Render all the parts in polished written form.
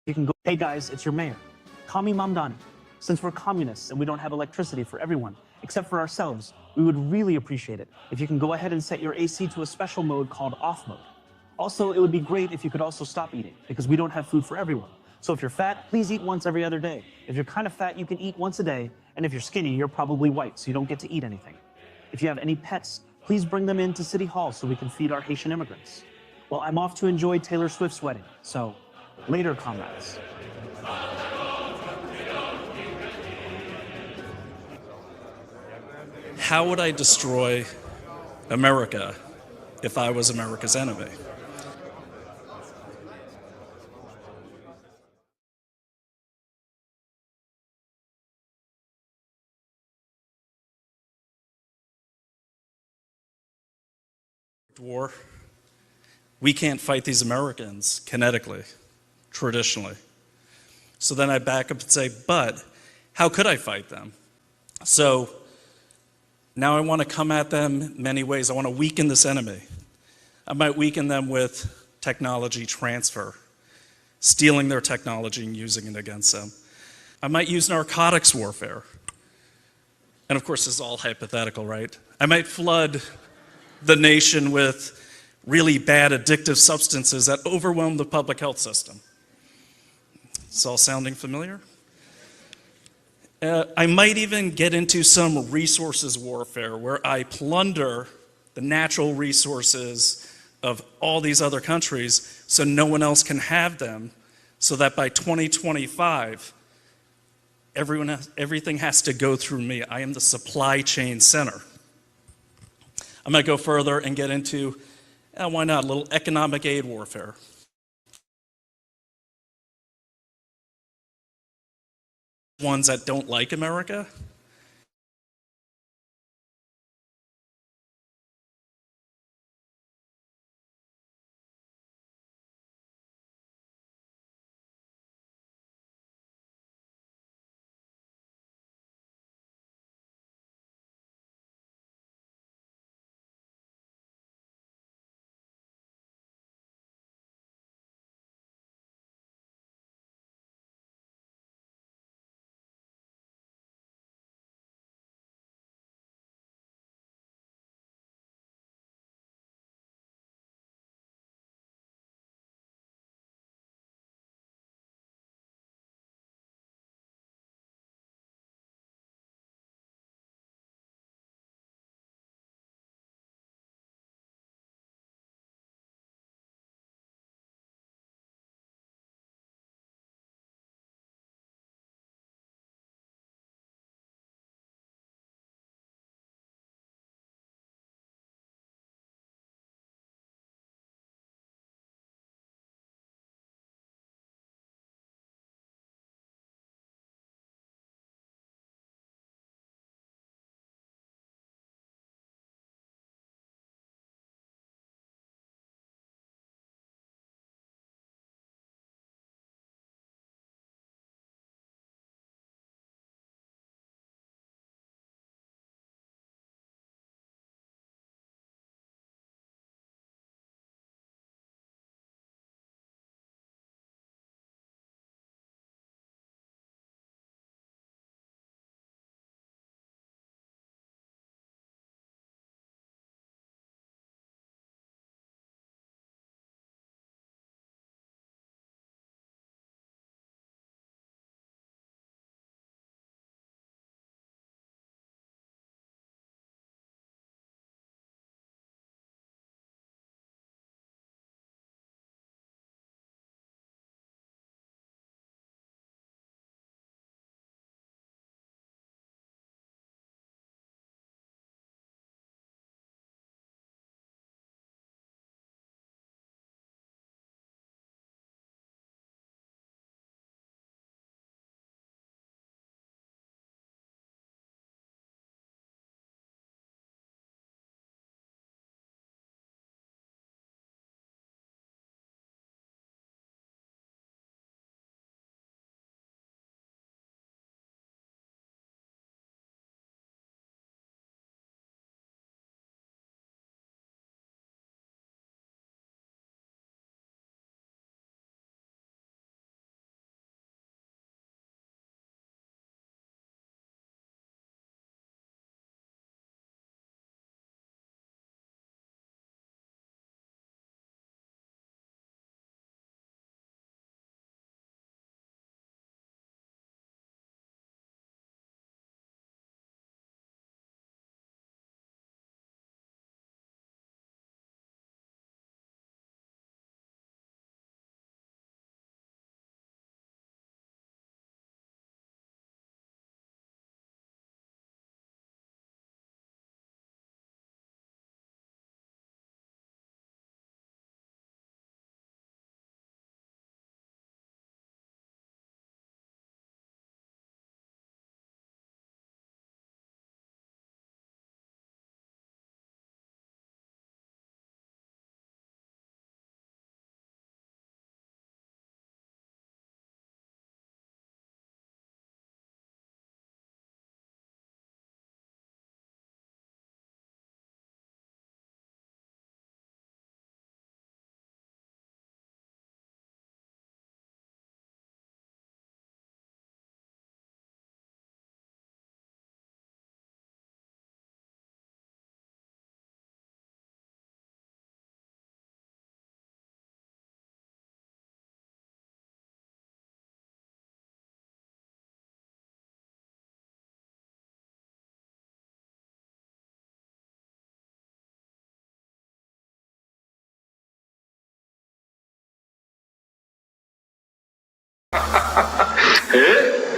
You can go, hey guys, it's your mayor. Kami Mamdani. Since we're communists and we don't have electricity for everyone, except for ourselves, we would really appreciate it if you can go ahead and set your AC to a special mode called off mode. Also, it would be great if you could also stop eating, because we don't have food for everyone. So if you're fat, please eat once every other day. If you're kind of fat, you can eat once a day. And if you're skinny, you're probably white, so you don't get to eat anything. If you have any pets, please bring them into City Hall so we can feed our Haitian immigrants. Well, I'm off to enjoy Taylor Swift's wedding, so later, comrades. How would I destroy America if I was America's enemy? War. We can't fight these Americans kinetically, traditionally. So then I back up and say, but how could I fight them? So now I want to come at them many ways. I want to weaken this enemy. I might weaken them with technology transfer, stealing their technology and using it against them. I might use narcotics warfare. And of course, this is all hypothetical, right? I might flood the nation with really bad addictive substances that overwhelm the public health system. It's all sounding familiar? I might even get into some resources warfare where I plunder the natural resources of all these other countries so no one else can have them, so that by 2025, everything has to go through me. I am the supply chain center. I might go further and get into, why not, a little economic aid warfare. Ones that don't like America,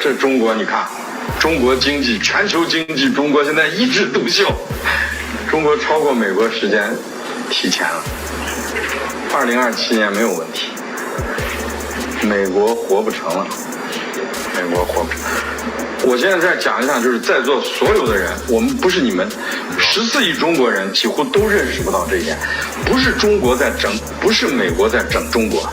这中国你看，中国经济、全球经济，中国现在一枝独秀，中国超过美国时间提前了，2027年没有问题。美国活不成了，美国活不成。我现在再讲一讲，就是在座所有的人，我们不是你们14亿中国人几乎都认识不到这一点，不是中国在整，不是美国在整中国。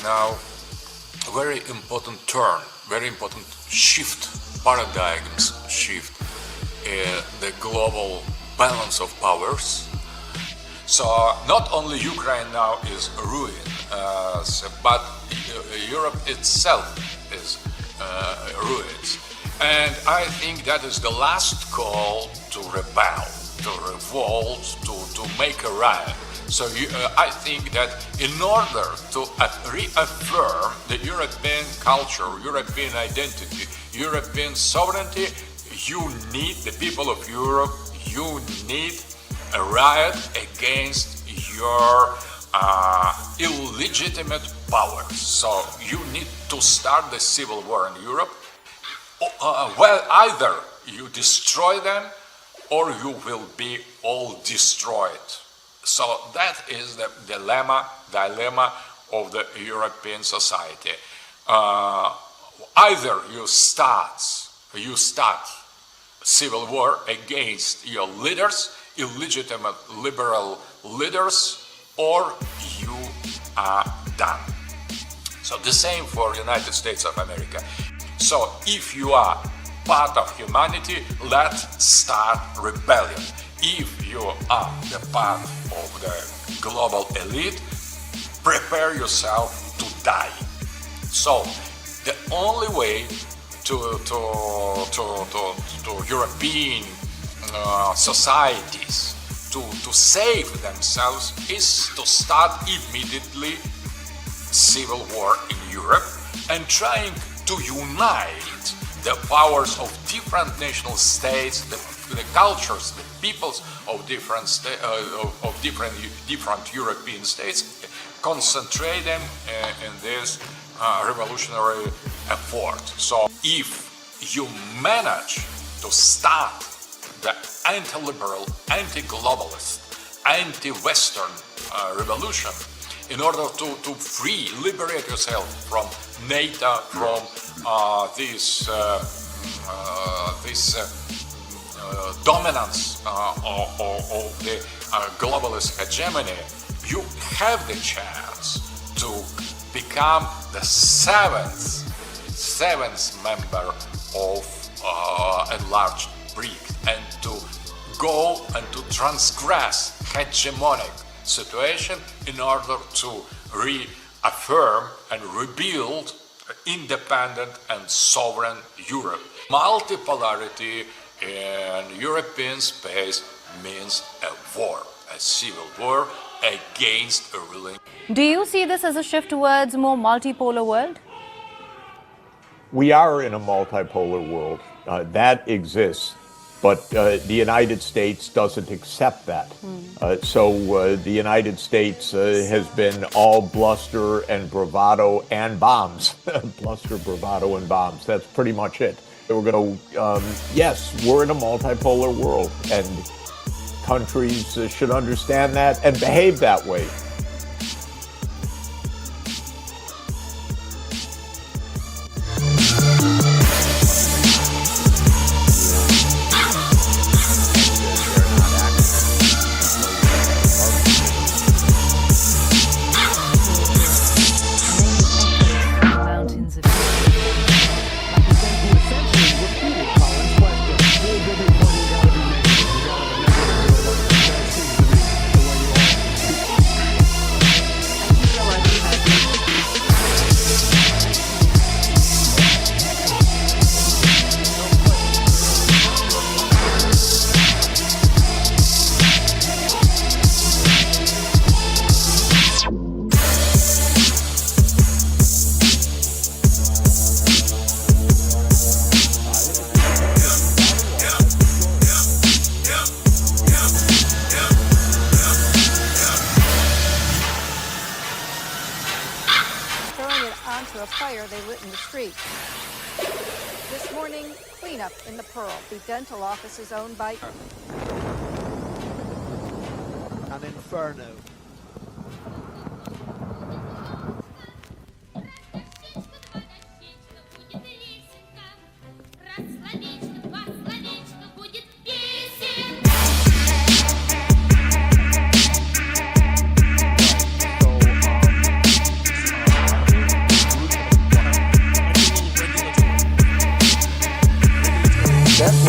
now a very important turn, very important shift, paradigms shift in the global balance of powers. So not only Ukraine now is ruined, but Europe itself is ruined. And I think that is the last call to rebel, to revolt, to make a riot. So I think that in order to reaffirm the European culture, European identity, European sovereignty, you need the people of Europe, you need a riot against your illegitimate powers. So you need to start the civil war in Europe. Well, either you destroy them or you will be all destroyed. So that is the dilemma of the European society. Either you start civil war against your leaders, illegitimate liberal leaders, or you are done. So the same for United States of America. So if you are part of humanity, let's start rebellion. If you are the part of the global elite, prepare yourself to die. So the only way to European societies to save themselves is to start immediately civil war in Europe and trying to unite the powers of different national states, the cultures, the peoples of different European states, concentrate them in this revolutionary effort. So if you manage to start the anti-liberal, anti-globalist, anti-Western revolution in order to liberate yourself from NATO, from this dominance of the globalist hegemony, you have the chance to become the seventh member of enlarged BRIC and to go and to transgress hegemonic situation in order to reaffirm and rebuild independent and sovereign Europe. Multipolarity in European space means a war, a civil war against a ruling. Do you see this as a shift towards a more multipolar world? We are in a multipolar world. That exists. But the United States doesn't accept that. So the United States has been all bluster and bravado and bombs. Bluster, bravado, and bombs. That's pretty much it. We're going to, yes, we're in a multipolar world, and countries should understand that and behave that way. A fire they lit in the street. This morning, cleanup in the Pearl, the dental office is owned by an inferno.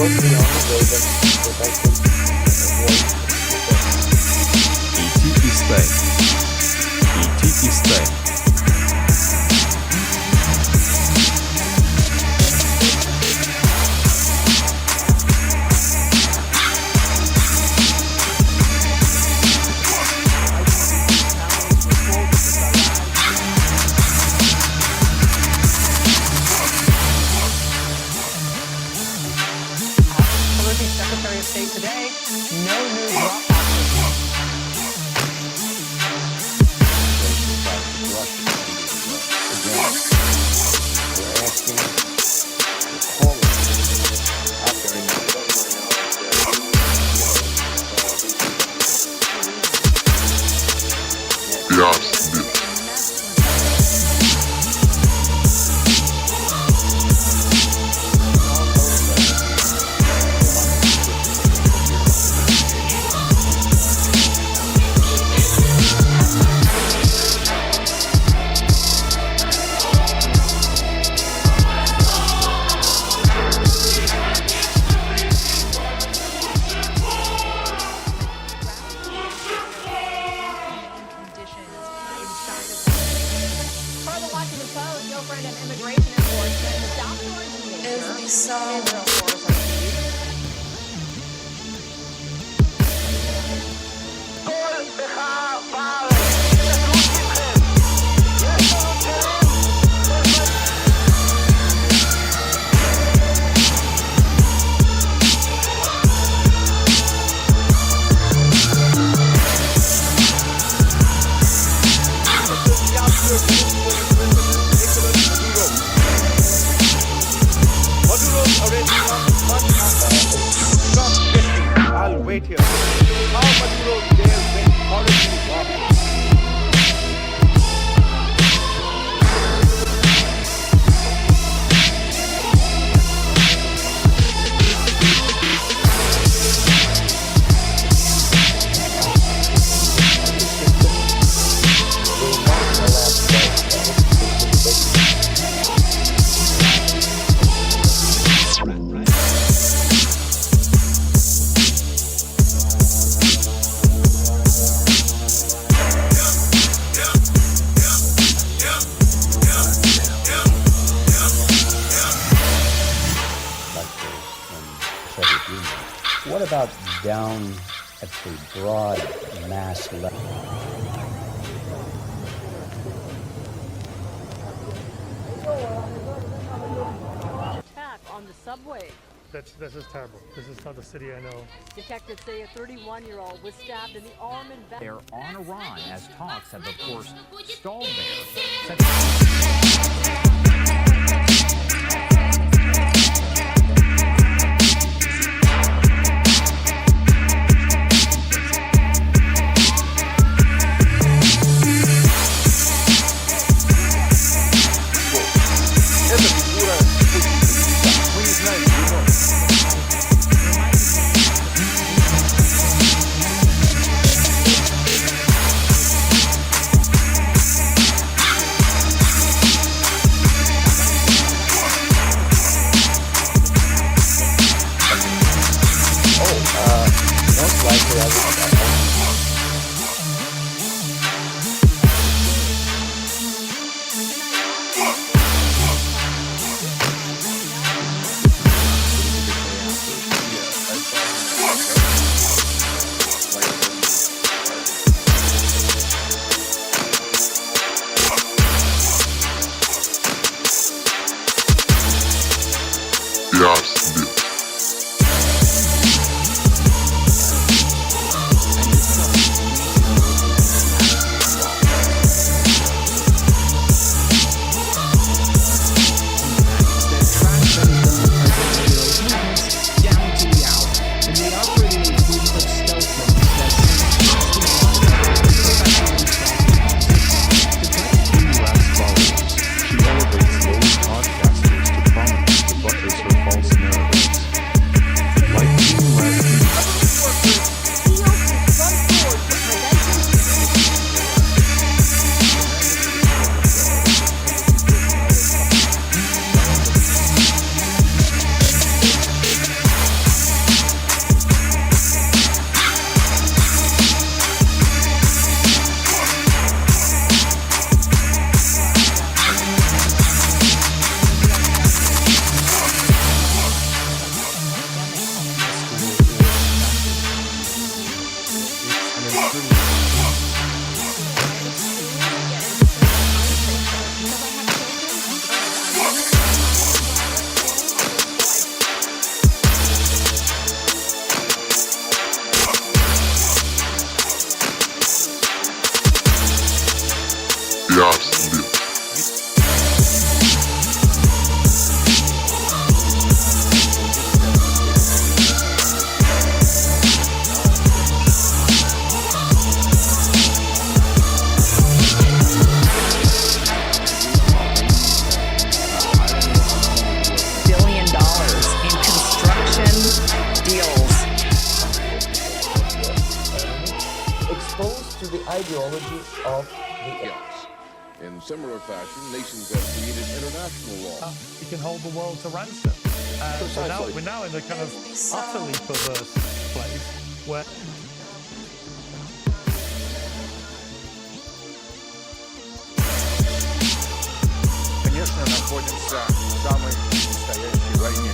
put me on the ribbon so they could avoid Идти и стать. Идти и стать. Secretary of State today, no new drop boxes. Per the Washington Post, girlfriend of immigration enforcement, the doctor and teenager. Israel stores are seized. I'll wait here. How Maduro dares when horribly walking. What about down at the broad mass level? Attack on the subway. This is terrible. This is not the city I know. Detectives say a 31-year-old was stabbed in the arm and back. They're on Iran as talks have, of course, stalled there. She elevates lowly podcasters to prominence to buttress her false narrative. to the ideology of the In similar fashion, nations have created international law. You can hold the world to ransom. We're now in a kind of utterly perverse place where. Конечно, находимся в самой настоящей войне.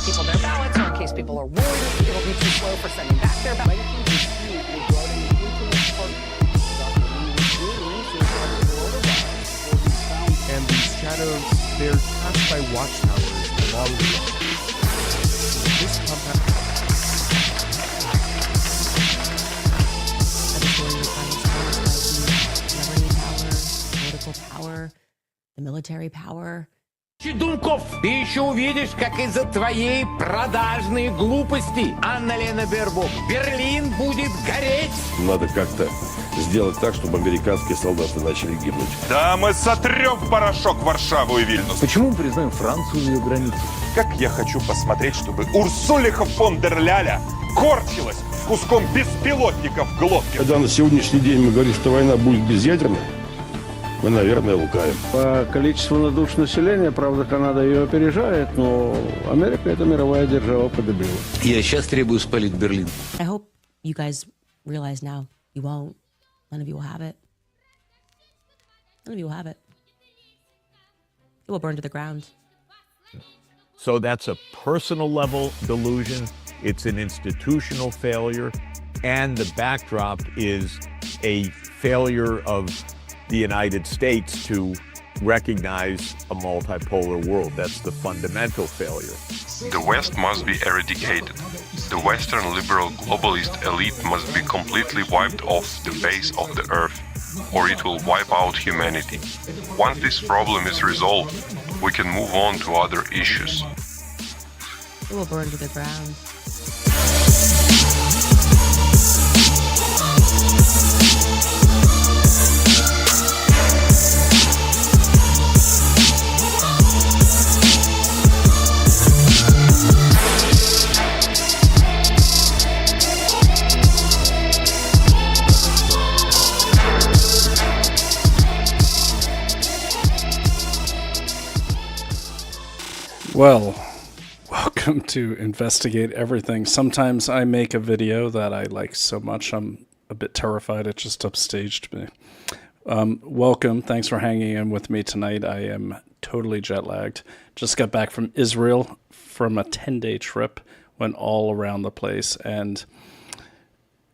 People their ballots, or in case people are worried it'll be too slow for sending back their ballots. And these shadows, they're cast by watchtowers along the way. This compact celebrity power, political power, the military power. Думков, ты еще увидишь, как из-за твоей продажной глупости Анна-Лена Бербок Берлин будет гореть. Надо как-то сделать так, чтобы американские солдаты начали гибнуть. Да мы сотрем в порошок Варшаву и Вильнюс. Почему мы признаем Францию ее границу? Как я хочу посмотреть, чтобы Урсулиха фон дер Ляля корчилась куском беспилотников в глотке. Когда на сегодняшний день мы говорим, что война будет безъядерной, мы, наверное, лукавим. По количеству на душу населения, правда, Канада ее опережает, но Америка — это мировая держава по дебилу. Я сейчас требую спалить Берлин. I hope you guys realize now you won't. None of you will have it. None of you will have it. It will burn to the ground. So that's a personal level delusion. It's an institutional failure. And the backdrop is a failure of the United States to recognize a multipolar world. That's the fundamental failure. The West must be eradicated. The Western liberal globalist elite must be completely wiped off the face of the earth, or it will wipe out humanity. Once this problem is resolved, we can move on to other issues. It will burn to the ground. Well, welcome to Investigate Everything. Sometimes I make a video that I like so much I'm a bit terrified it just upstaged me. Welcome. Thanks for hanging in with me tonight. I am totally jet lagged. Just got back from Israel from a 10-day trip. Went all around the place. And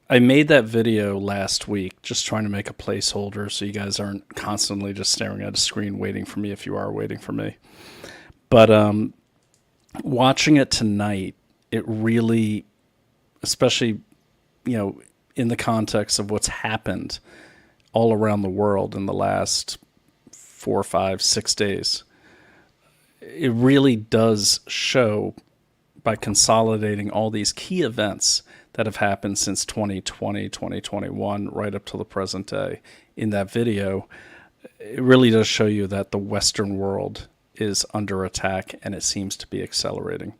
I made that video last week just trying to make a placeholder so you guys aren't constantly just staring at a screen waiting for me if you are waiting for me. But watching it tonight, it really, especially, in the context of what's happened all around the world in the last 4, 5, 6 days, it really does show by consolidating all these key events that have happened since 2020, 2021, right up to the present day. In that video, it really does show you that the Western world is under attack, and it seems to be accelerating.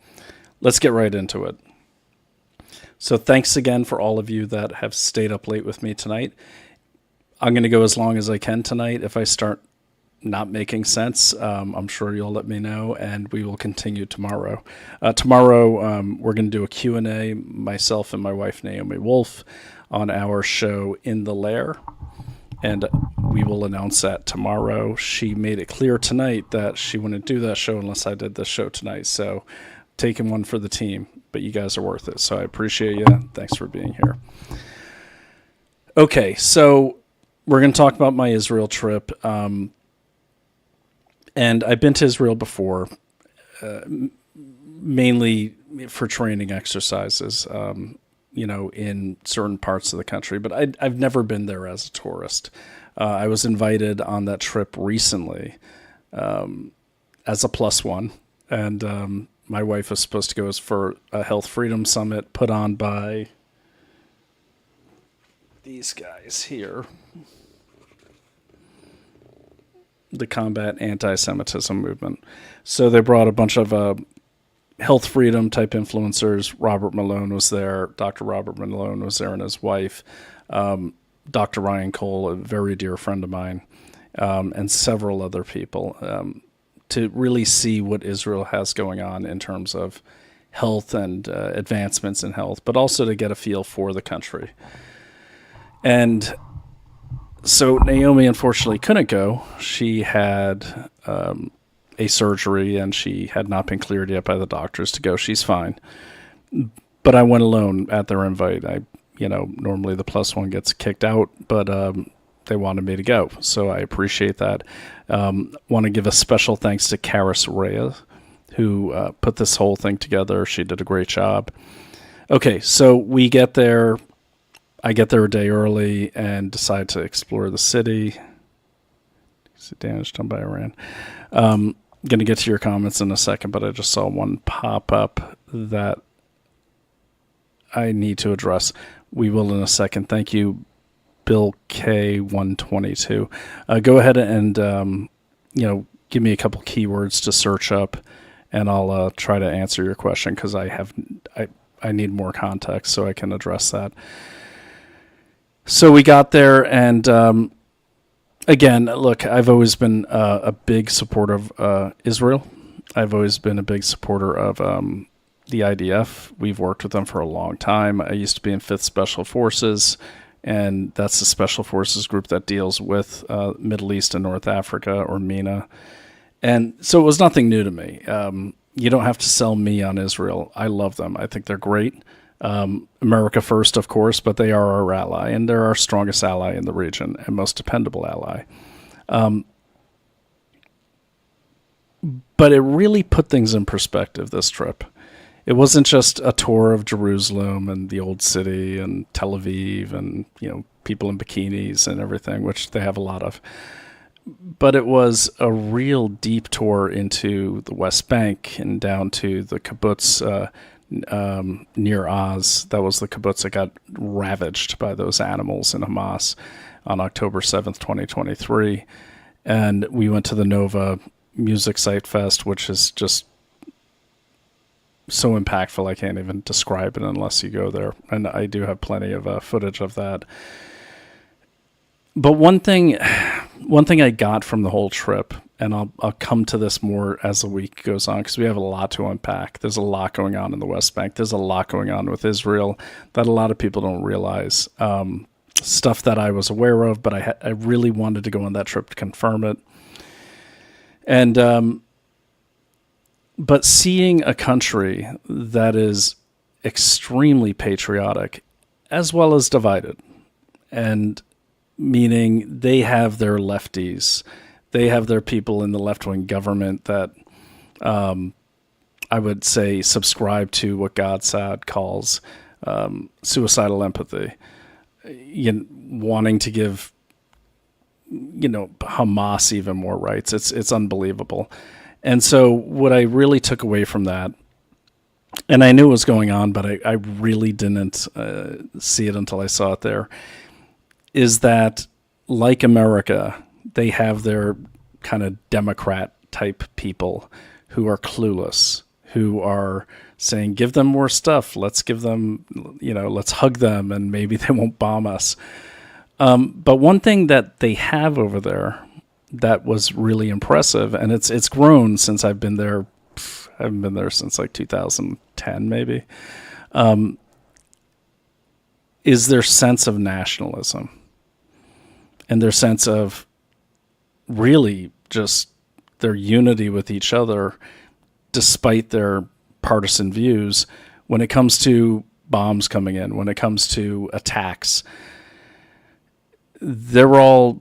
Let's get right into it. So thanks again for all of you that have stayed up late with me tonight. I'm going to go as long as I can tonight. If I start not making sense, I'm sure you'll let me know, and we will continue tomorrow. Tomorrow, we're going to do a Q&A, myself and my wife, Naomi Wolf, on our show In the Lair. And we will announce that tomorrow. She made it clear tonight that she wouldn't do that show unless I did this show tonight. So taking one for the team, but you guys are worth it. So I appreciate you. Thanks for being here. Okay, so we're going to talk about my Israel trip. And I've been to Israel before, mainly for training exercises. In certain parts of the country, but I've never been there as a tourist. I was invited on that trip recently as a +1, and my wife was supposed to go is for a Health Freedom Summit put on by these guys here. The Combat Anti-Semitism Movement. So they brought a bunch of health freedom type influencers. Robert Malone was there. Dr. Robert Malone was there and his wife. Dr. Ryan Cole, a very dear friend of mine, and several other people, to really see what Israel has going on in terms of health and advancements in health, but also to get a feel for the country. And so Naomi unfortunately couldn't go. She had a surgery and she had not been cleared yet by the doctors to go. She's fine. But I went alone at their invite. Normally the plus one gets kicked out, but they wanted me to go. So I appreciate that. Want to give a special thanks to Karis Reyes, who put this whole thing together. She did a great job. Okay, so we get there. I get there a day early and decide to explore the city. Is it damage done by Iran? Going to get to your comments in a second, but I just saw one pop up that I need to address. We will in a second. Thank you, Bill K122. Go ahead and give me a couple keywords to search up, and I'll try to answer your question because I need more context so I can address that. So we got there, and again, look, I've always been a big supporter of Israel. I've always been a big supporter of the IDF. We've worked with them for a long time. I used to be in 5th Special Forces, and that's the Special Forces group that deals with Middle East and North Africa, or MENA. And so it was nothing new to me. You don't have to sell me on Israel. I love them. I think they're great. America first, of course, but they are our ally, and they're our strongest ally in the region and most dependable ally. But it really put things in perspective, this trip. It wasn't just a tour of Jerusalem and the old city and Tel Aviv and, people in bikinis and everything, which they have a lot of. But it was a real deep tour into the West Bank and down to the kibbutz near Oz. That was the kibbutz that got ravaged by those animals in Hamas on October 7th, 2023. And we went to the Nova Music Site Fest, which is just so impactful. I can't even describe it unless you go there. And I do have plenty of footage of that. But one thing I got from the whole trip, and I'll come to this more as the week goes on because we have a lot to unpack. There's a lot going on in the West Bank. There's a lot going on with Israel that a lot of people don't realize. Stuff that I was aware of, but I really wanted to go on that trip to confirm it. And but seeing a country that is extremely patriotic as well as divided, and meaning they have their lefties, they have their people in the left-wing government that I would say subscribe to what Godsad calls suicidal empathy, wanting to give Hamas even more rights. It's unbelievable. And so what I really took away from that, and I knew what was going on, but I really didn't see it until I saw it there, is that, like America, they have their kind of Democrat type people who are clueless, who are saying, give them more stuff. Let's give them, let's hug them and maybe they won't bomb us. But one thing that they have over there that was really impressive, and it's grown since I've been there. I haven't been there since like 2010, maybe, is their sense of nationalism and their sense of really just their unity with each other despite their partisan views when it comes to bombs coming in, when it comes to attacks. They're all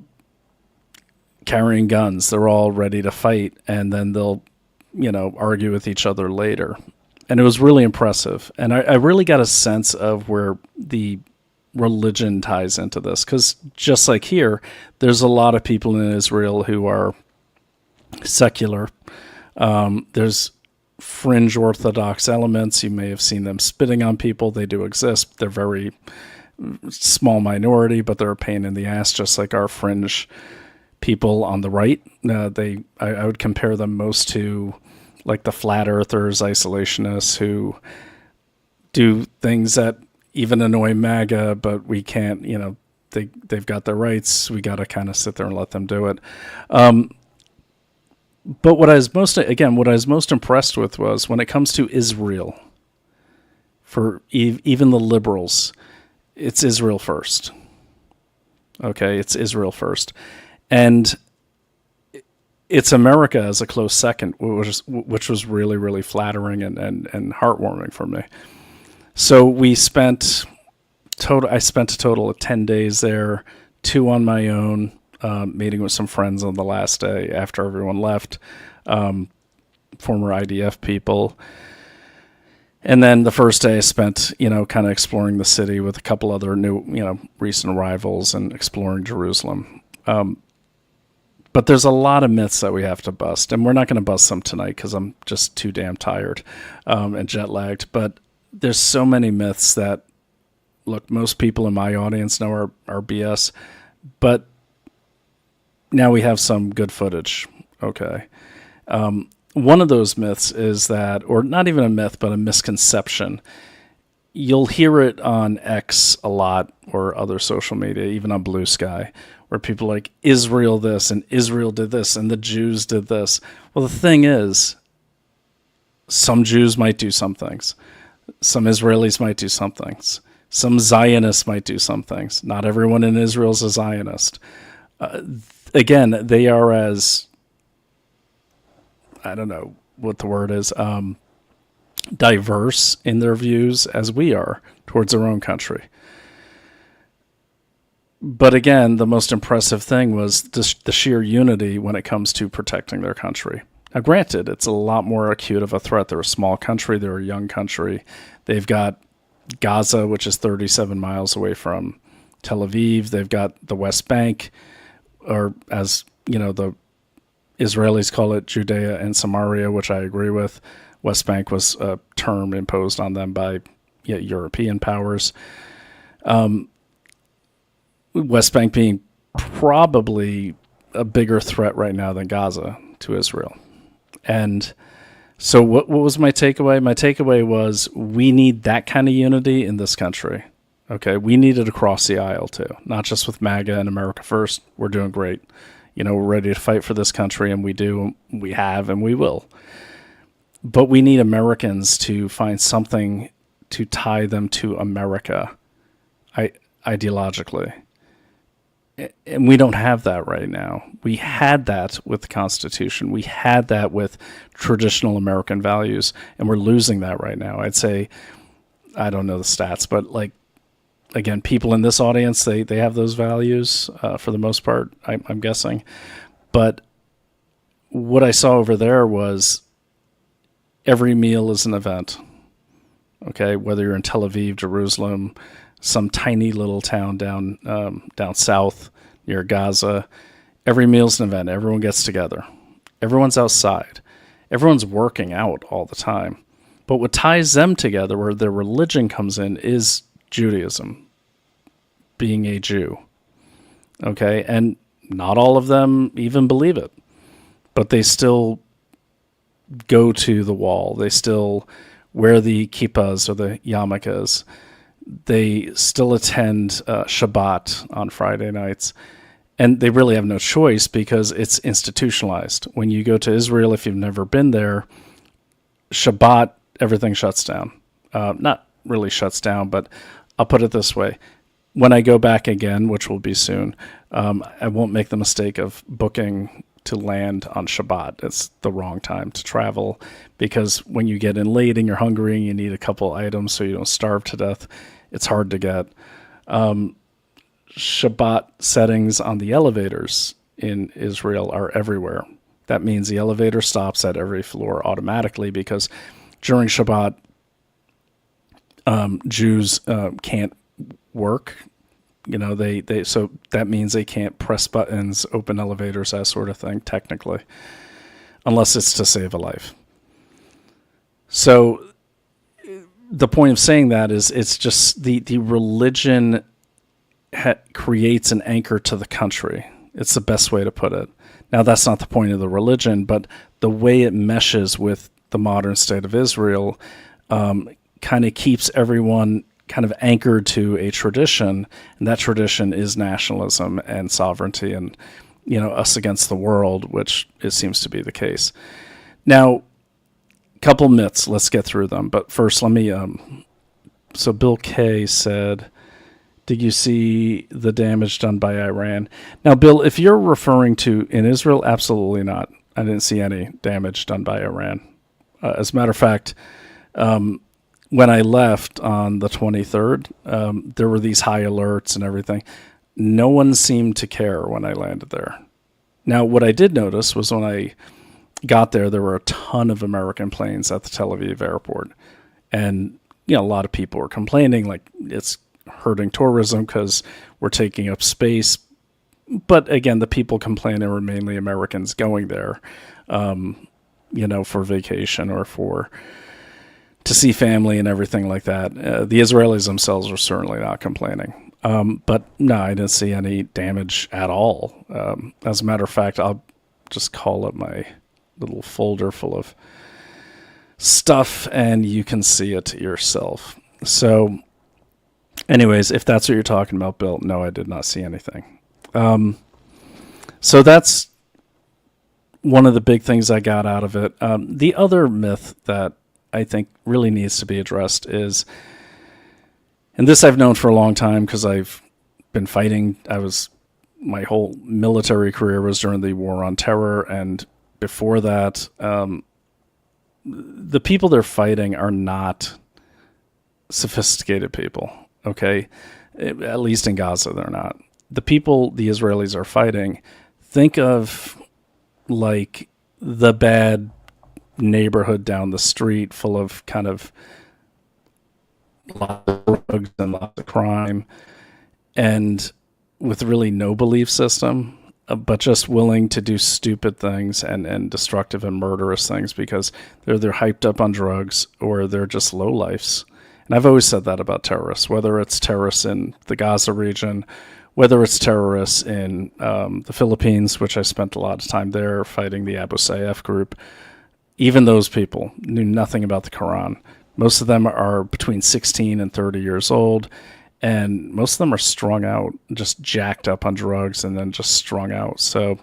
carrying guns. They're all ready to fight, and then they'll, argue with each other later. And it was really impressive. And I really got a sense of where the religion ties into this, because just like here, there's a lot of people in Israel who are secular. There's fringe Orthodox elements. You may have seen them spitting on people. They do exist. They're very small minority, but they're a pain in the ass, just like our fringe people on the right. I would compare them most to like the flat earthers, isolationists who do things that even annoy MAGA, but we can't, they've got their rights. We got to kind of sit there and let them do it. But what I was most impressed with was when it comes to Israel, for even the liberals, it's Israel first. Okay, it's Israel first. And it's America as a close second, which was really, really flattering and heartwarming for me. So I spent a total of 10 days there, 2 on my own, meeting with some friends on the last day after everyone left, former IDF people. And then the first day I spent, kind of exploring the city with a couple other new, recent arrivals and exploring Jerusalem. But there's a lot of myths that we have to bust, and we're not going to bust them tonight because I'm just too damn tired and jet lagged. But there's so many myths that, look, most people in my audience know are BS, but now we have some good footage. Okay. One of those myths is that, or not even a myth, but a misconception. You'll hear it on X a lot or other social media, even on Blue Sky, where people are like, Israel this and Israel did this and the Jews did this. Well, the thing is, some Jews might do some things. Some Israelis might do some things. Some Zionists might do some things. Not everyone in Israel is a Zionist. Again, they are as, I don't know what the word is, diverse in their views as we are towards their own country. But again, the most impressive thing was the sheer unity when it comes to protecting their country. Now, granted, it's a lot more acute of a threat. They're a small country. They're a young country. They've got Gaza, which is 37 miles away from Tel Aviv. They've got the West Bank, or as the Israelis call it, Judea and Samaria, which I agree with. West Bank was a term imposed on them by European powers. West Bank being probably a bigger threat right now than Gaza to Israel. And so what was my takeaway? My takeaway was we need that kind of unity in this country. Okay, we need it across the aisle too, not just with MAGA and America First. We're doing great. We're ready to fight for this country, and we have, and we will. But we need Americans to find something to tie them to America ideologically. And we don't have that right now. We had that with the Constitution. We had that with traditional American values, and we're losing that right now. I'd say, I don't know the stats, but again, people in this audience, they have those values for the most part, I'm guessing. But what I saw over there was every meal is an event. Okay, whether you're in Tel Aviv, Jerusalem, some tiny little town down south near Gaza, every meal's an event. Everyone gets together. Everyone's outside. Everyone's working out all the time. But what ties them together, where their religion comes in, is Judaism, being a Jew. Okay, and not all of them even believe it, but they still go to the wall. They still wear the kippahs or the yarmulkes. They still attend Shabbat on Friday nights. And they really have no choice because it's institutionalized. When you go to Israel, if you've never been there, Shabbat, everything shuts down. Not really shuts down, but I'll put it this way. When I go back again, which will be soon, I won't make the mistake of booking to land on Shabbat. It's the wrong time to travel because when you get in late and you're hungry and you need a couple items so you don't starve to death, it's hard to get. Shabbat settings on the elevators in Israel are everywhere. That means the elevator stops at every floor automatically because during Shabbat, Jews can't work. So that means they can't press buttons, open elevators, that sort of thing, technically, unless it's to save a life. So the point of saying that is it's just the religion creates an anchor to the country. It's the best way to put it. Now, that's not the point of the religion, but the way it meshes with the modern state of Israel kind of keeps everyone kind of anchored to a tradition, and that tradition is nationalism and sovereignty and, us against the world, which it seems to be the case. Now, couple myths, let's get through them. But first, let me, so Bill K said, did you see the damage done by Iran? Now, Bill, if you're referring to in Israel, absolutely not. I didn't see any damage done by Iran. As a matter of fact, when I left on the 23rd, there were these high alerts and everything. No one seemed to care when I landed there. Now, what I did notice was when I got there were a ton of American planes at the Tel Aviv airport. And, a lot of people were complaining, like, it's hurting tourism because we're taking up space. But again, the people complaining were mainly Americans going there, for vacation or to see family and everything like that. The Israelis themselves were certainly not complaining. But no, I didn't see any damage at all. As a matter of fact, I'll just call up my little folder full of stuff and you can see it yourself. So anyways, if that's what you're talking about, Bill, no, I did not see anything. So that's one of the big things I got out of it. The other myth that I think really needs to be addressed is, and this I've known for a long time because I've been fighting. My whole military career was during the War on Terror, and before that, the people they're fighting are not sophisticated people, okay? At least in Gaza, they're not. The people the Israelis are fighting, think of like the bad neighborhood down the street full of kind of lots of drugs and lots of crime, and with really no belief system, but just willing to do stupid things and destructive and murderous things because they're hyped up on drugs or they're just lowlifes. And I've always said that about terrorists, whether it's terrorists in the Gaza region, whether it's terrorists in the Philippines, which I spent a lot of time there fighting the Abu Sayyaf group. Even those people knew nothing about the Quran. Most of them are between 16 and 30 years old, and most of them are strung out, just jacked up on drugs and then just strung out. So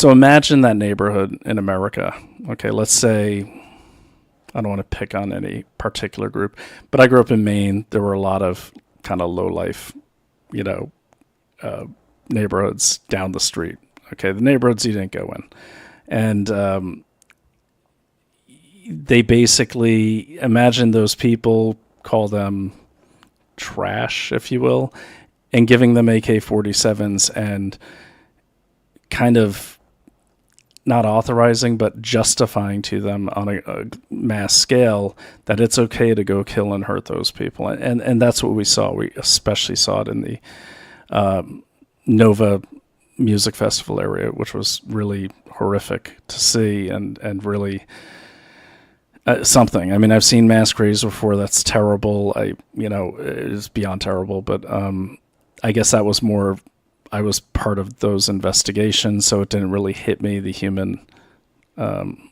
imagine that neighborhood in America. Okay, let's say, I don't want to pick on any particular group, but I grew up in Maine. There were a lot of kind of low life, neighborhoods down the street. Okay, the neighborhoods you didn't go in. And they basically, imagine those people, call them trash, if you will, and giving them AK-47s and kind of not authorizing, but justifying to them on a mass scale that it's okay to go kill and hurt those people. And that's what we saw. We especially saw it in the Nova Music Festival area, which was really horrific to see and really something. I mean, I've seen mass graves before. That's terrible. It's beyond terrible, but I guess that was more, I was part of those investigations, so it didn't really hit me, the human kind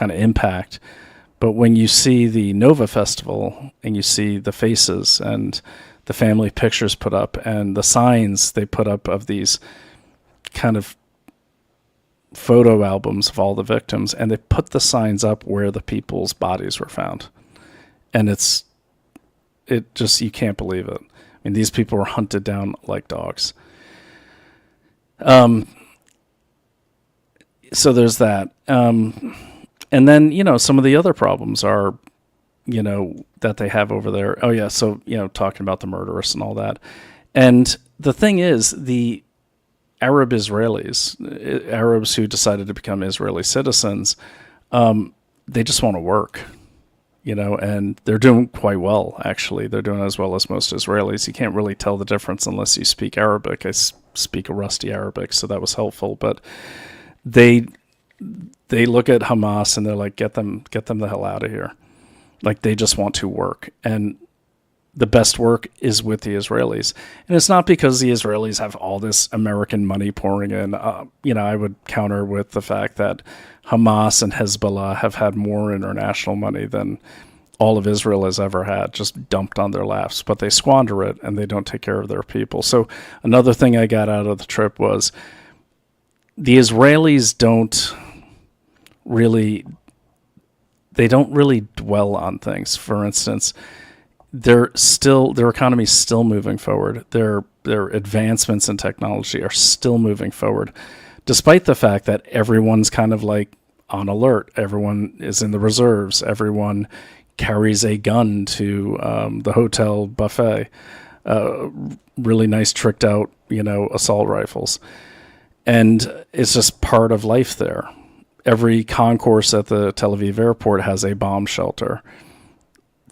of impact. But when you see the Nova Festival and you see the faces and the family pictures put up and the signs they put up of these kind of photo albums of all the victims, and they put the signs up where the people's bodies were found. And it just, you can't believe it. I mean, these people were hunted down like dogs. So there's that. And then, some of the other problems are, that they have over there. Oh yeah. So, talking about the murderers and all that. And the thing is, the Arab Israelis, Arabs who decided to become Israeli citizens, they just want to work, and they're doing quite well, actually. They're doing as well as most Israelis. You can't really tell the difference unless you speak Arabic. I speak a rusty Arabic, so that was helpful. But they look at Hamas and they're like, get them the hell out of here. Like, they just want to work. And the best work is with the Israelis. And it's not because the Israelis have all this American money pouring in. I would counter with the fact that Hamas and Hezbollah have had more international money than all of Israel has ever had, just dumped on their laps. But they squander it, and they don't take care of their people. So another thing I got out of the trip was the Israelis don't really dwell on things. For instance, their economy is still moving forward. Their advancements in technology are still moving forward, despite the fact that everyone's kind of like on alert. Everyone is in the reserves. Everyone carries a gun to the hotel buffet. Really nice tricked out, assault rifles. And it's just part of life there. Every concourse at the Tel Aviv airport has a bomb shelter.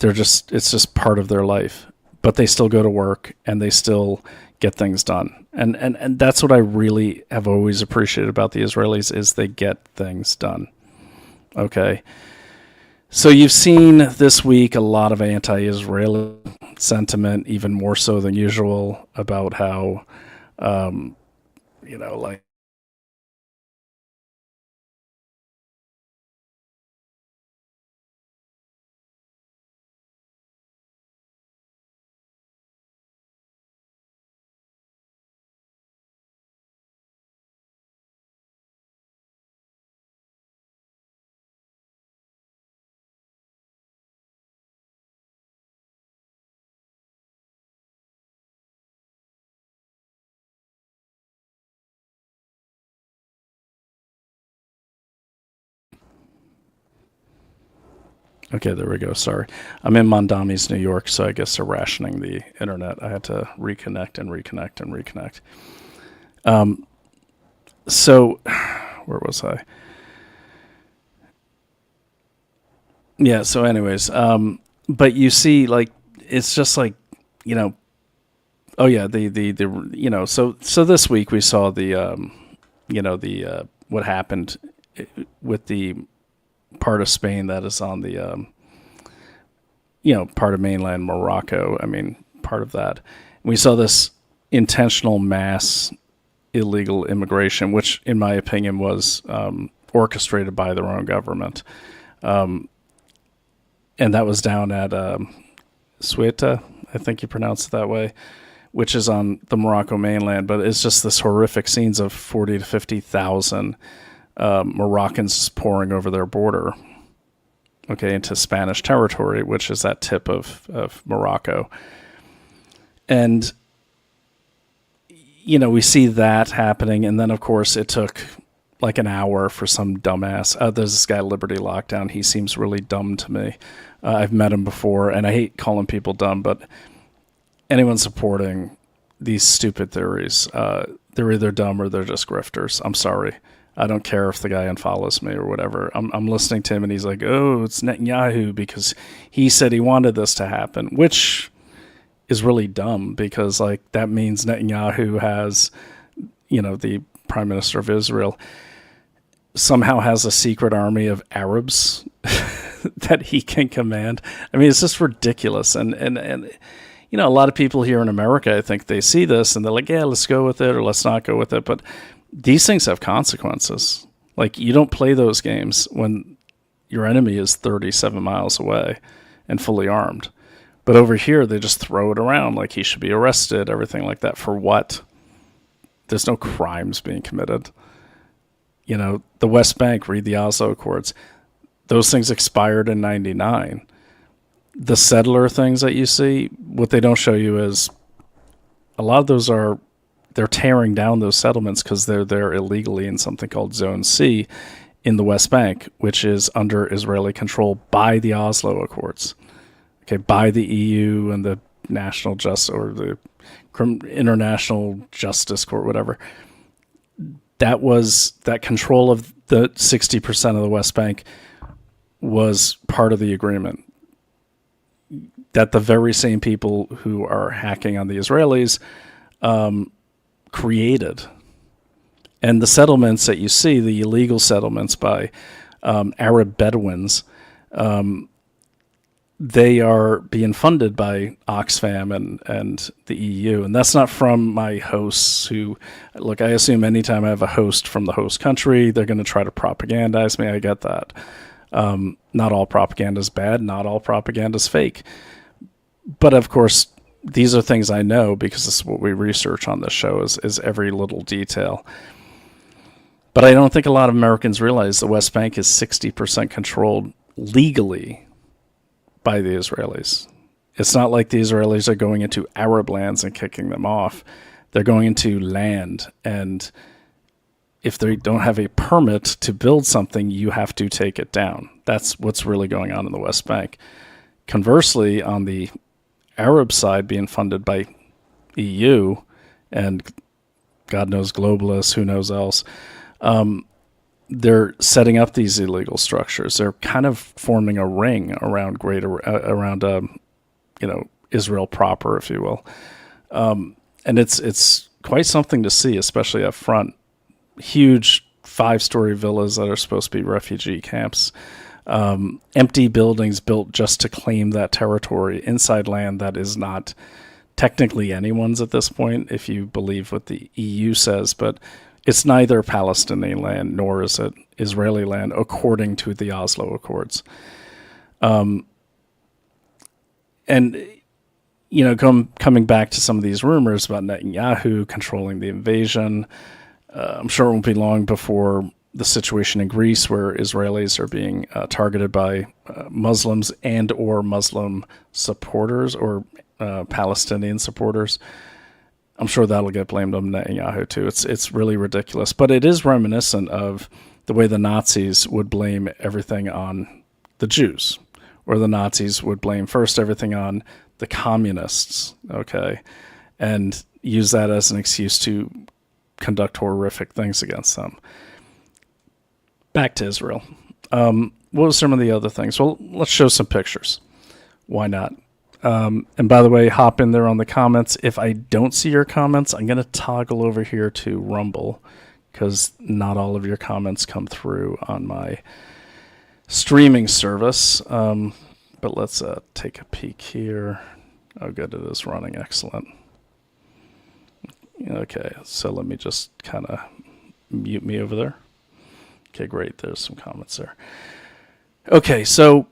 It's just part of their life. But they still go to work and they still get things done. And that's what I really have always appreciated about the Israelis is they get things done. Okay. So you've seen this week a lot of anti-Israeli sentiment, even more so than usual, about how, like, okay, there we go. Sorry. I'm in Mondami's, New York, so I guess they're rationing the internet. I had to reconnect. So, where was I? Yeah, so anyways, but you see, like, it's just like, oh yeah, so this week we saw what happened with the part of Spain that is on the, part of mainland Morocco. I mean, part of that. We saw this intentional mass illegal immigration, which, in my opinion, was orchestrated by their own government. And that was down at Ceuta, I think you pronounce it that way, which is on the Morocco mainland. But it's just this horrific scenes of 40 to 50,000 Moroccans pouring over their border, into Spanish territory, which is that tip of Morocco. And, we see that happening. And then, of course, it took like an hour for some dumbass. There's this guy, Liberty Lockdown. He seems really dumb to me. I've met him before, and I hate calling people dumb, but anyone supporting these stupid theories, they're either dumb or they're just grifters. I'm sorry. I don't care if the guy unfollows me or whatever. I'm listening to him and he's like, oh, it's Netanyahu because he said he wanted this to happen, which is really dumb because, like, that means Netanyahu has, the prime minister of Israel, somehow has a secret army of Arabs that he can command. I mean, it's just ridiculous. And a lot of people here in America, I think they see this and they're like, yeah, let's go with it or let's not go with it. But these things have consequences. Like, you don't play those games when your enemy is 37 miles away and fully armed. But over here, they just throw it around like he should be arrested, everything like that. For what? There's no crimes being committed. The West Bank, read the Oslo Accords. Those things expired in 1999. The settler things that you see, what they don't show you is a lot of those they're tearing down those settlements because they're there illegally in something called Zone C in the West Bank, which is under Israeli control by the Oslo Accords. By the EU and the National Justice or the International Justice Court, whatever. That control of the 60% of the West Bank was part of the agreement that the very same people who are hacking on the Israelis created. And the settlements that you see, the illegal settlements by Arab Bedouins, they are being funded by Oxfam and the EU. And that's not from my hosts who, look, I assume anytime I have a host from the host country, they're going to try to propagandize me. I get that. Not all propaganda is bad. Not all propaganda is fake. But of course, these are things I know because this is what we research on this show is every little detail. But I don't think a lot of Americans realize the West Bank is 60% controlled legally by the Israelis. It's not like the Israelis are going into Arab lands and kicking them off. They're going into land, and if they don't have a permit to build something, you have to take it down. That's what's really going on in the West Bank. Conversely, on the Arab side being funded by EU and God knows globalists, who knows else, they're setting up these illegal structures. They're kind of forming a ring around Israel proper, if you will. And it's quite something to see, especially up front. Huge 5-story villas that are supposed to be refugee camps. Empty buildings built just to claim that territory inside land that is not technically anyone's at this point, if you believe what the EU says, but it's neither Palestinian land nor is it Israeli land, according to the Oslo Accords. And, coming back to some of these rumors about Netanyahu controlling the invasion, I'm sure it won't be long before the situation in Greece where Israelis are being targeted by Muslims and or Muslim supporters or Palestinian supporters. I'm sure that'll get blamed on Netanyahu too. It's really ridiculous, but it is reminiscent of the way the Nazis would blame everything on the Jews, or the Nazis would blame first everything on the communists, okay, and use that as an excuse to conduct horrific things against them. Back to Israel. What were some of the other things? Well, let's show some pictures. Why not? And by the way, hop in there on the comments. If I don't see your comments, I'm going to toggle over here to Rumble because not all of your comments come through on my streaming service. But let's take a peek here. Oh, good. It is running. Excellent. Okay, so let me just kind of mute me over there. Okay, great. There's some comments there. Okay, so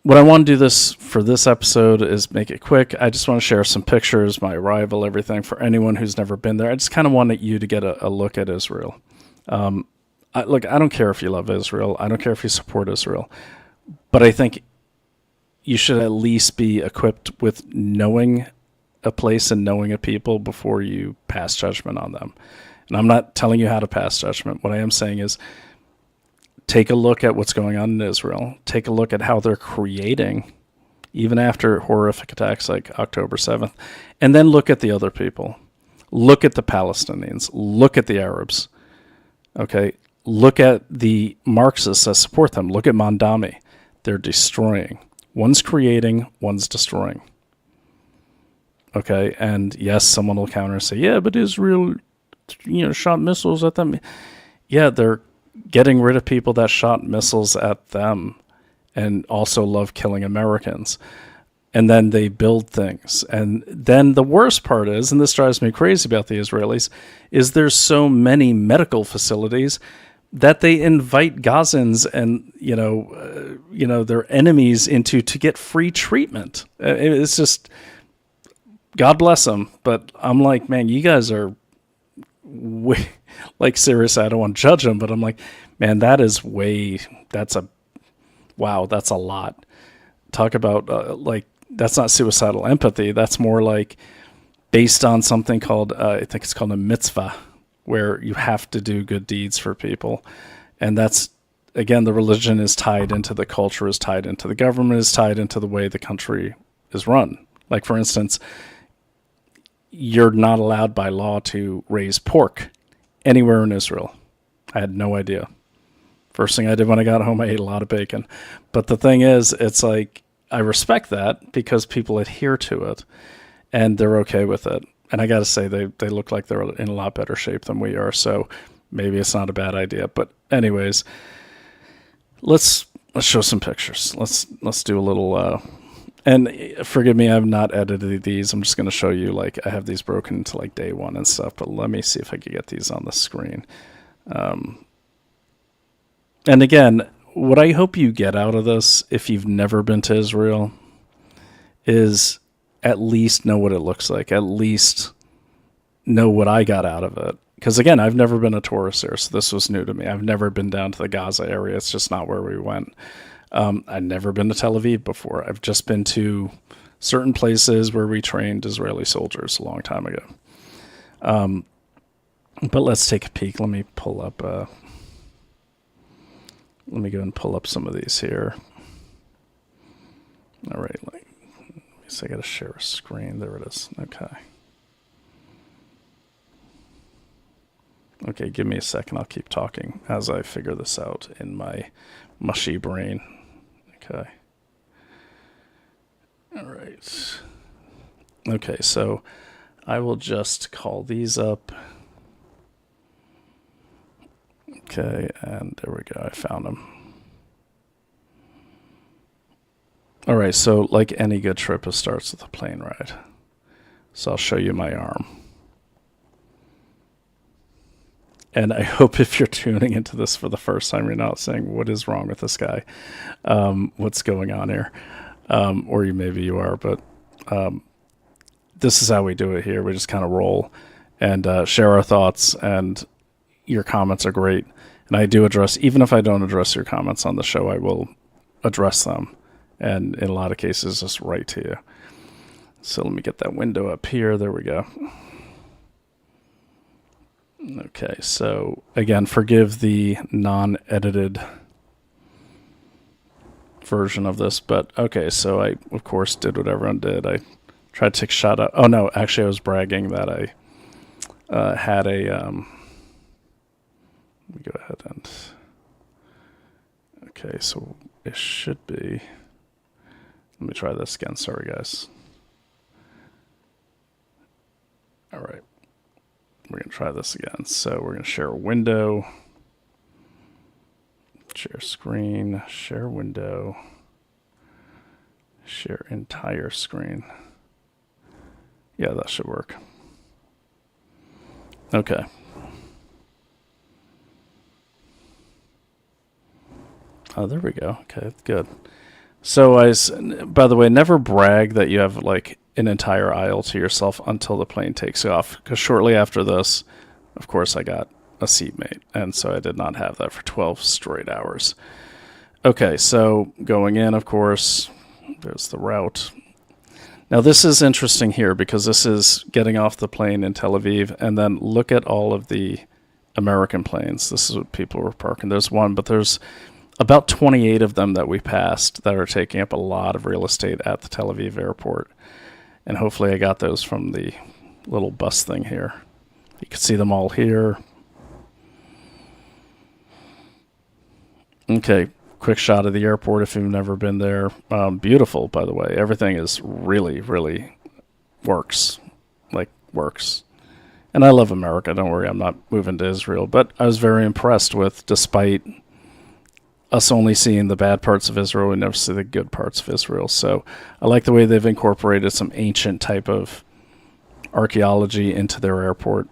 what I want to do for this episode is make it quick. I just want to share some pictures, my arrival, everything for anyone who's never been there. I just kind of wanted you to get a look at Israel. I don't care if you love Israel. I don't care if you support Israel. But I think you should at least be equipped with knowing a place and knowing a people before you pass judgment on them. And I'm not telling you how to pass judgment. What I am saying is take a look at what's going on in Israel. Take a look at how they're creating, even after horrific attacks like October 7th. And then look at the other people. Look at the Palestinians. Look at the Arabs. Okay? Look at the Marxists that support them. Look at Mondami. They're destroying. One's creating, one's destroying. Okay? And yes, someone will counter and say, yeah, but Israel, shot missiles at them. Yeah, they're getting rid of people that shot missiles at them and also love killing Americans. And then they build things. And then the worst part is, and this drives me crazy about the Israelis, is there's so many medical facilities that they invite Gazans and, their enemies into to get free treatment. It's just, God bless them. But I'm like, man, you guys are way, like, seriously, I don't want to judge them, but I'm like, man, that's a lot. Talk about, that's not suicidal empathy. That's more like based on something called, I think it's called a mitzvah, where you have to do good deeds for people. And that's, again, the religion is tied into the culture, is tied into the government, is tied into the way the country is run. Like, for instance, you're not allowed by law to raise pork anywhere in Israel. I had no idea. First thing I did when I got home, I ate a lot of bacon. But the thing is, it's like, I respect that because people adhere to it and they're okay with it. And I got to say, they look like they're in a lot better shape than we are. So maybe it's not a bad idea. But anyways, let's show some pictures. Let's do a little. And forgive me, I've not edited these. I'm just going to show you, like, I have these broken into like day one and stuff. But let me see if I can get these on the screen. And again, what I hope you get out of this, if you've never been to Israel, is at least know what it looks like. At least know what I got out of it. Because again, I've never been a tourist there, so this was new to me. I've never been down to the Gaza area. It's just not where we went. I've never been to Tel Aviv before. I've just been to certain places where we trained Israeli soldiers a long time ago. But let's take a peek. Let me pull up. Let me go and pull up some of these here. All right. I got to share a screen. There it is. Okay. Okay, give me a second. I'll keep talking as I figure this out in my mushy brain. Okay. All right. Okay, so I will just call these up. Okay, and there we go. I found them. All right, so like any good trip, it starts with a plane ride. So I'll show you my arm. And I hope if you're tuning into this for the first time, you're not saying, what is wrong with this guy? What's going on here? Or maybe you are, but this is how we do it here. We just kind of roll and share our thoughts, and your comments are great. And I do address, even if I don't address your comments on the show, I will address them. And in a lot of cases, just write to you. So let me get that window up here. There we go. Okay, so again, forgive the non-edited version of this, but okay, so I, of course, did what everyone did. I tried to take a shot at, oh no, actually I was bragging that I had a, let me go ahead and, okay, so it should be, let me try this again, sorry guys. All right. We're going to try this again. So we're going to share a window, share screen, share window, share entire screen. Yeah, that should work. Okay. Oh, there we go. Okay, good. So by the way, never brag that you have like an entire aisle to yourself until the plane takes off, because shortly after this, of course, I got a seatmate, and so I did not have that for 12 straight hours. Okay, so going in, of course, there's the route. Now this is interesting here because this is getting off the plane in Tel Aviv, and then look at all of the American planes. This is what people were parking. There's one, but there's about 28 of them that we passed that are taking up a lot of real estate at the Tel Aviv airport. And hopefully I got those from the little bus thing here. You can see them all here. Okay, quick shot of the airport if you've never been there. Beautiful, by the way. Everything is really, really works. Like, works. And I love America, don't worry, I'm not moving to Israel. But I was very impressed with, despite us only seeing the bad parts of Israel, we never see the good parts of Israel. So I like the way they've incorporated some ancient type of archaeology into their airport.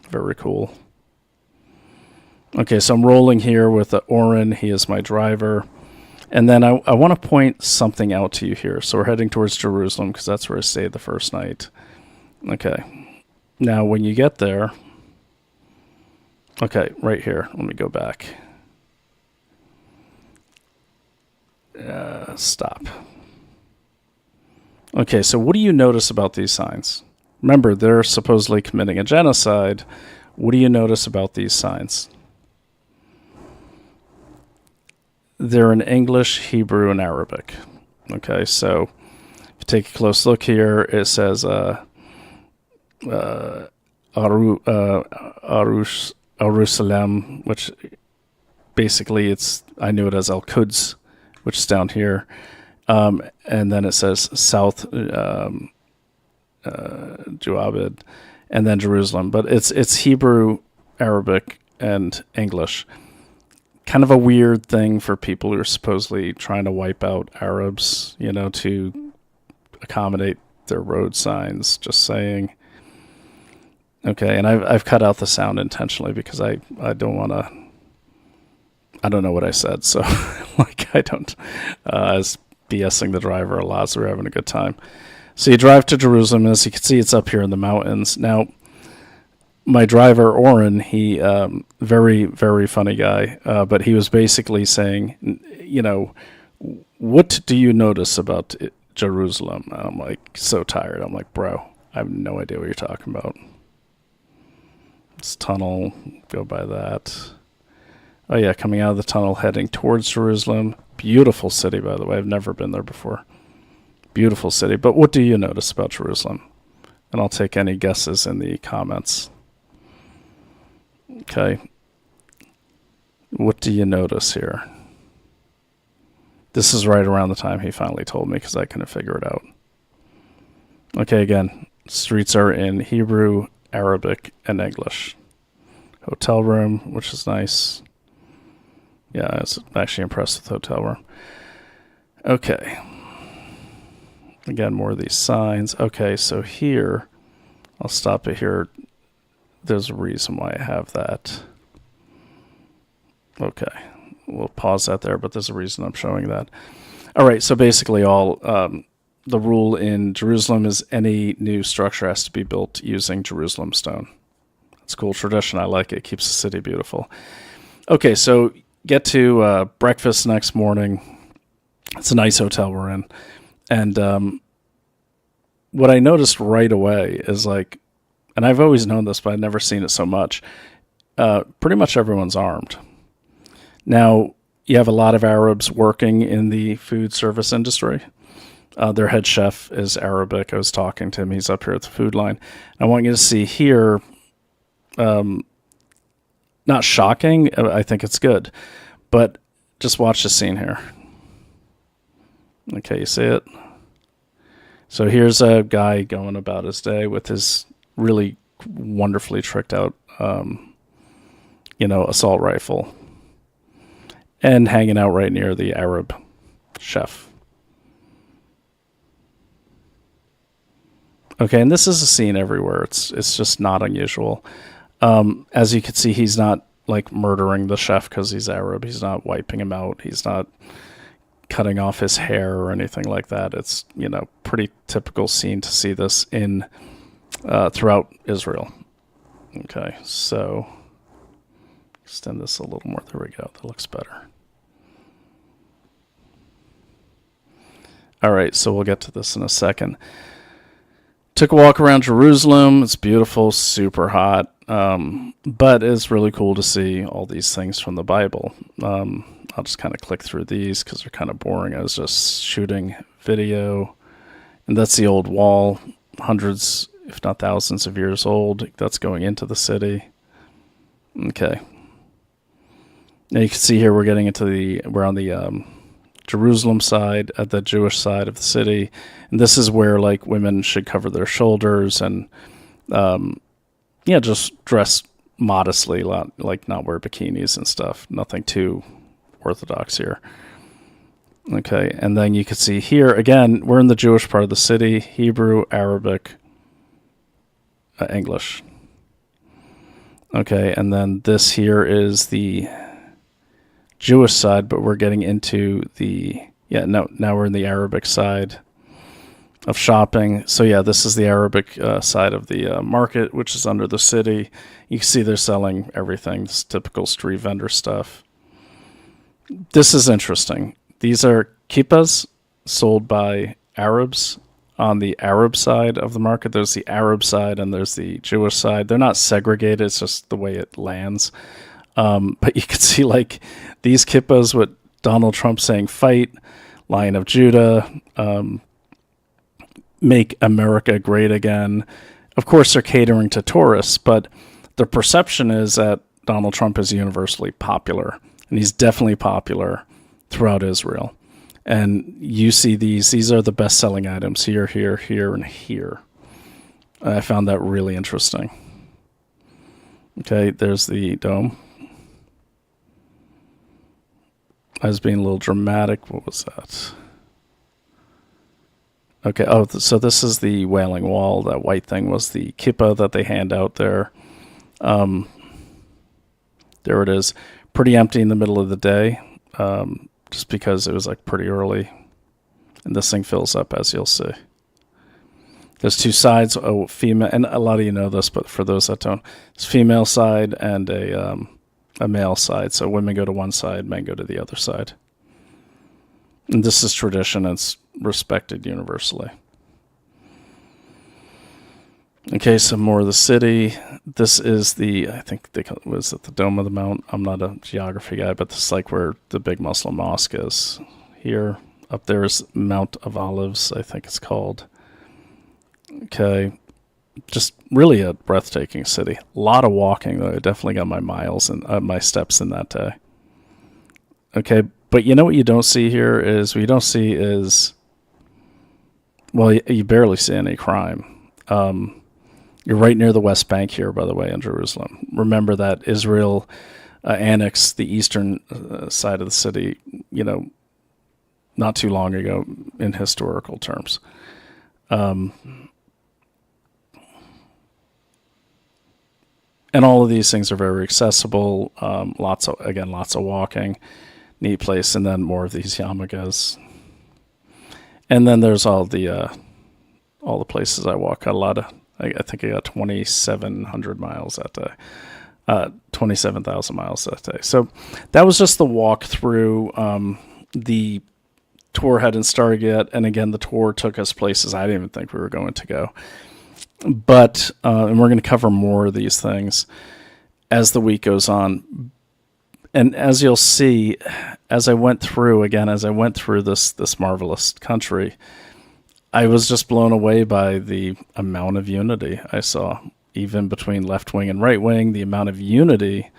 Very cool. Okay, so I'm rolling here with Oren. He is my driver. And then I want to point something out to you here. So we're heading towards Jerusalem because that's where I stayed the first night. Okay. Now, when you get there... Okay, right here. Let me go back. Stop. Okay, so what do you notice about these signs? Remember, they're supposedly committing a genocide. What do you notice about these signs? They're in English, Hebrew, and Arabic. Okay, so if you take a close look here, it says Jerusalem, which basically I knew it as Al-Quds, which is down here. And then it says South Juabid, and then Jerusalem. But it's Hebrew, Arabic, and English. Kind of a weird thing for people who are supposedly trying to wipe out Arabs, to accommodate their road signs. Just saying. Okay, and I've cut out the sound intentionally because I don't want to. I don't know what I said, so I don't. I was BSing the driver a lot, so we're having a good time. So you drive to Jerusalem, and as you can see, it's up here in the mountains. Now, my driver, Oren, he, very, very funny guy, but he was basically saying, what do you notice about Jerusalem? And I'm like, so tired. I'm like, bro, I have no idea what you're talking about. This tunnel, go by that. Oh yeah, coming out of the tunnel, heading towards Jerusalem. Beautiful city, by the way. I've never been there before. Beautiful city. But what do you notice about Jerusalem? And I'll take any guesses in the comments. Okay. What do you notice here? This is right around the time he finally told me because I couldn't figure it out. Okay, again, streets are in Hebrew, Arabic, and English. Hotel room, which is nice. Yeah, I was actually impressed with the hotel room. Okay. Again, more of these signs. Okay, so here, I'll stop it here. There's a reason why I have that. Okay, we'll pause that there, but there's a reason I'm showing that. All right, so basically the rule in Jerusalem is any new structure has to be built using Jerusalem stone. It's a cool tradition. I like it. It keeps the city beautiful. Okay, so get to breakfast next morning. It's a nice hotel we're in. And what I noticed right away is and I've always known this, but I've never seen it so much, pretty much everyone's armed. Now, you have a lot of Arabs working in the food service industry. Their head chef is Arabic. I was talking to him. He's up here at the food line. I want you to see here, not shocking. I think it's good. But just watch the scene here. Okay, you see it? So here's a guy going about his day with his really wonderfully tricked out, assault rifle. And hanging out right near the Arab chef. Okay, and this is a scene everywhere. It's just not unusual. As you can see, he's not murdering the chef because he's Arab. He's not wiping him out. He's not cutting off his hair or anything like that. It's pretty typical scene to see this in throughout Israel. Okay, so extend this a little more. There we go. That looks better. All right, so we'll get to this in a second. Took a walk around Jerusalem. It's beautiful, super hot, but it's really cool to see all these things from the Bible. I'll just kind of click through these because they're kind of boring. I was just shooting video, and that's the old wall, hundreds, if not thousands of years old. That's going into the city. Okay. Now you can see here we're on the Jerusalem side, at the Jewish side of the city, and this is where women should cover their shoulders and just dress modestly, not wear bikinis and stuff. Nothing too orthodox here. Okay, and then you can see here again we're in the Jewish part of the city: Hebrew, Arabic, English. Okay, and then this here is the Jewish side, but we're getting into now we're in the Arabic side of shopping. So yeah, this is the Arabic side of the market, which is under the city. You can see they're selling everything, this typical street vendor stuff. This is interesting. These are kippahs sold by Arabs on the Arab side of the market. There's the Arab side and there's the Jewish side. They're not segregated, it's just the way it lands. But you can see these kippahs with Donald Trump saying fight, Lion of Judah, make America great again. Of course, they're catering to tourists, but the perception is that Donald Trump is universally popular, and he's definitely popular throughout Israel. And you see these are the best-selling items here, here, here, and here. I found that really interesting. Okay, there's the dome. I was being a little dramatic. What was that? Okay. Oh, so this is the Wailing Wall. That white thing was the kippah that they hand out there. There it is. Pretty empty in the middle of the day, just because it was like pretty early. And this thing fills up, as you'll see. There's two sides, a female, and a lot of you know this, but for those that don't, it's female side and a male side. So women go to one side, men go to the other side. And this is tradition. It's respected universally. Okay, some more of the city. This is I think they was at the Dome of the Mount. I'm not a geography guy, but this is like where the big Muslim mosque is. Here, up there is Mount of Olives, I think it's called. Okay, just really a breathtaking city. A lot of walking, though. I definitely got my miles and my steps in that day. Okay, but you know what you don't see here is, well, you barely see any crime. You're right near the West Bank here, by the way, in Jerusalem. Remember that Israel annexed the eastern side of the city, not too long ago in historical terms. And all of these things are very accessible. Lots of walking, neat place, and then more of these yarmulkes. And then there's all the places I walk. I think I got 2,700 miles that day, 27,000 miles that day. So that was just the walk through. The tour hadn't started yet, and again, the tour took us places I didn't even think we were going to go. But and we're going to cover more of these things as the week goes on. And as you'll see, as I went through this marvelous country, I was just blown away by the amount of unity I saw, even between left wing and right wing. The amount of unity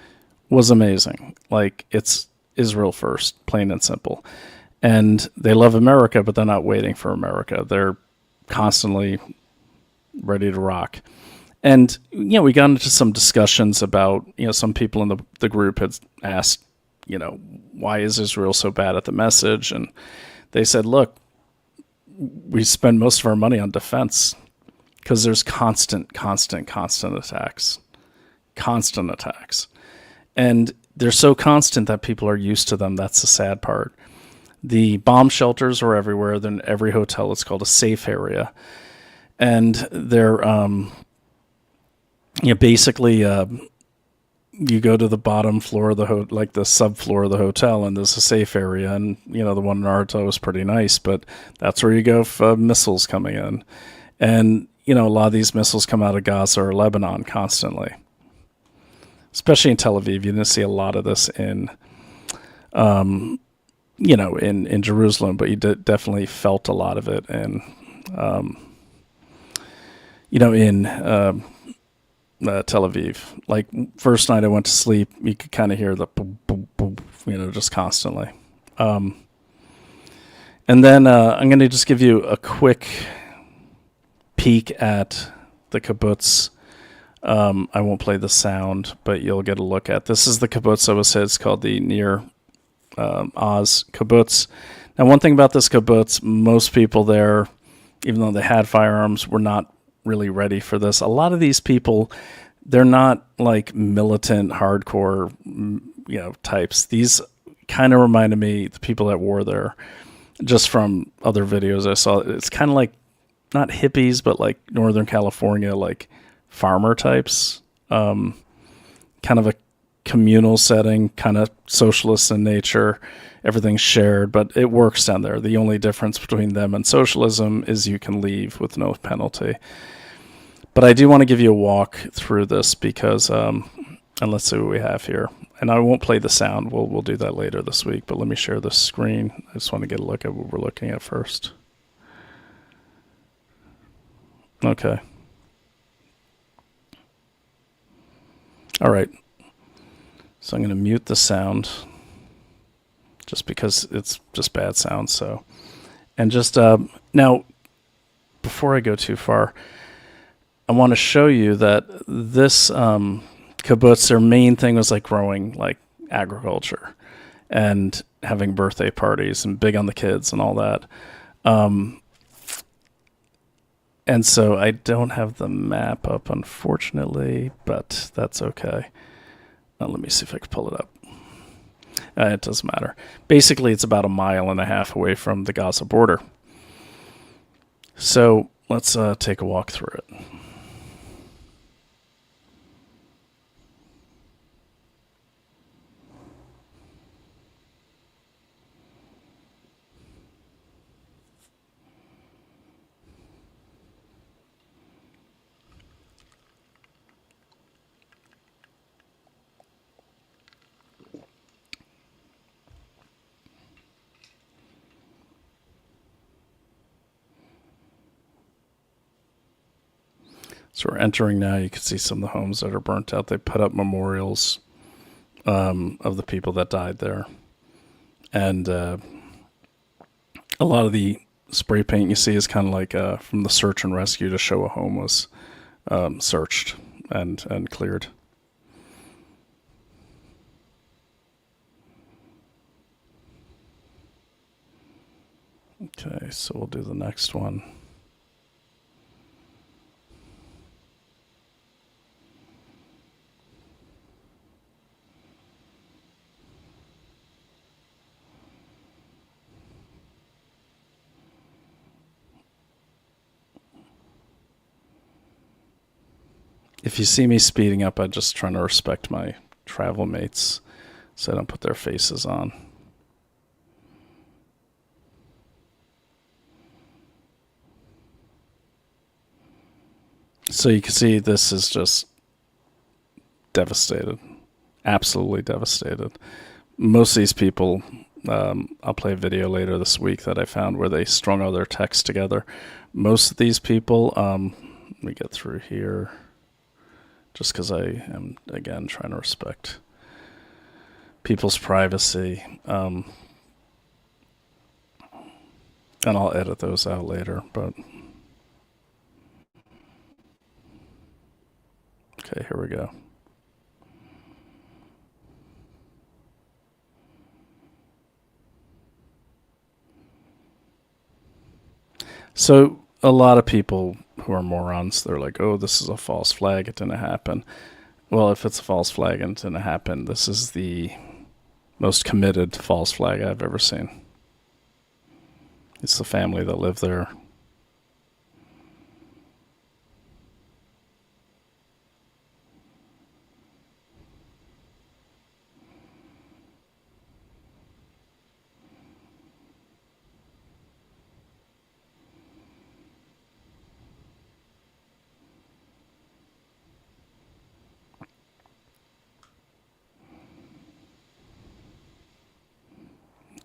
was amazing. Like, it's Israel first, plain and simple. And they love America, but they're not waiting for America. They're constantly ready to rock. And, we got into some discussions about, some people in the group had asked, why is Israel so bad at the message? And they said, look, we spend most of our money on defense because there's constant attacks. Constant attacks. And they're so constant that people are used to them. That's the sad part. The bomb shelters are everywhere. They're in every hotel. It's called a safe area. And they're, basically, you go to the bottom floor of the like the subfloor of the hotel, and there's a safe area. And, the one in our hotel was pretty nice, but that's where you go for missiles coming in. And, a lot of these missiles come out of Gaza or Lebanon constantly, especially in Tel Aviv. You didn't see a lot of this in Jerusalem, but you definitely felt a lot of it in Tel Aviv. Like, first night I went to sleep, you could kind of hear the boom, boom, boom, just constantly. And then I'm going to just give you a quick peek at the kibbutz. I won't play the sound, but you'll get a look at. This is the kibbutz I was at. It's called the Nir Oz kibbutz. Now, one thing about this kibbutz, most people there, even though they had firearms, were not really ready for this. A lot of these people, they're not like militant, hardcore, types. These kind of reminded me, the people that were there, just from other videos I saw. It's kind of like, not hippies, but like Northern California, like farmer types. Kind of a communal setting, kind of socialist in nature. Everything's shared, but it works down there. The only difference between them and socialism is you can leave with no penalty. But I do want to give you a walk through this because, and let's see what we have here. And I won't play the sound. We'll do that later this week, but let me share the screen. I just want to get a look at what we're looking at first. Okay. All right. So I'm going to mute the sound just because it's just bad sound. So, and just now, before I go too far, I want to show you that this kibbutz, their main thing was like growing like agriculture. And having birthday parties and big on the kids and all that. And so I don't have the map up, unfortunately, but that's okay. Let me see if I can pull it up. It doesn't matter. Basically, it's about 1.5 miles away from the Gaza border. So let's take a walk through it. So we're entering now. You can see some of the homes that are burnt out. They put up memorials of the people that died there. And a lot of the spray paint you see is kind of like from the search and rescue to show a home was searched and cleared. Okay, so we'll do the next one. If you see me speeding up, I'm just trying to respect my travel mates so I don't put their faces on. So you can see this is just devastated, absolutely devastated. Most of these people, I'll play a video later this week that I found where they strung all their texts together. Most of these people, let me get through here. Just because I am, again, trying to respect people's privacy. And I'll edit those out later, but... Okay, here we go. So a lot of people who are morons, they're like, oh, this is a false flag, it didn't happen. Well, if it's a false flag and it didn't happen, this is the most committed false flag I've ever seen. It's the family that lived there.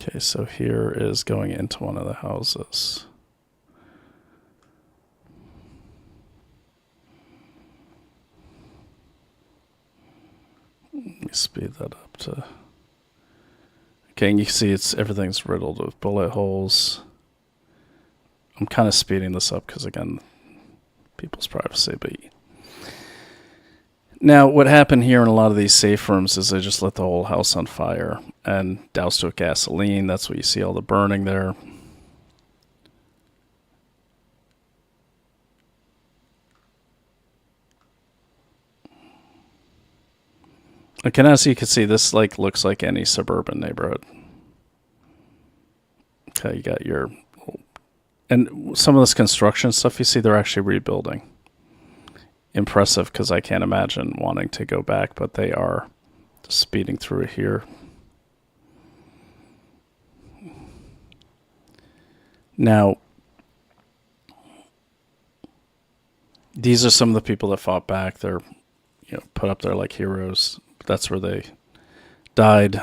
Okay, so here is going into one of the houses. Let me speed that up to... Okay, and you can see everything's riddled with bullet holes. I'm kind of speeding this up because, again, people's privacy, but... Now, what happened here in a lot of these safe rooms is they just lit the whole house on fire and doused it with gasoline. That's what you see all the burning there. Okay, now as you can see, this looks like any suburban neighborhood. Okay, you got your... And some of this construction stuff you see, they're actually rebuilding. Impressive, because I can't imagine wanting to go back, but they are just speeding through it here. Now, these are some of the people that fought back. They're, put up there like heroes. That's where they died.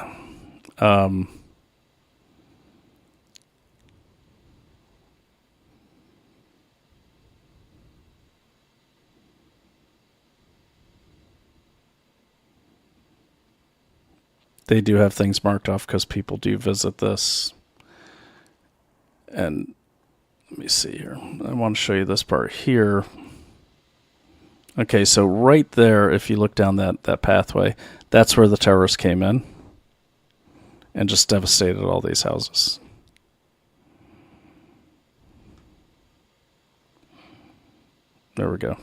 They do have things marked off because people do visit this. And let me see here. I want to show you this part here. Okay, so right there, if you look down that pathway, that's where the terrorists came in. and just devastated all these houses. There we go.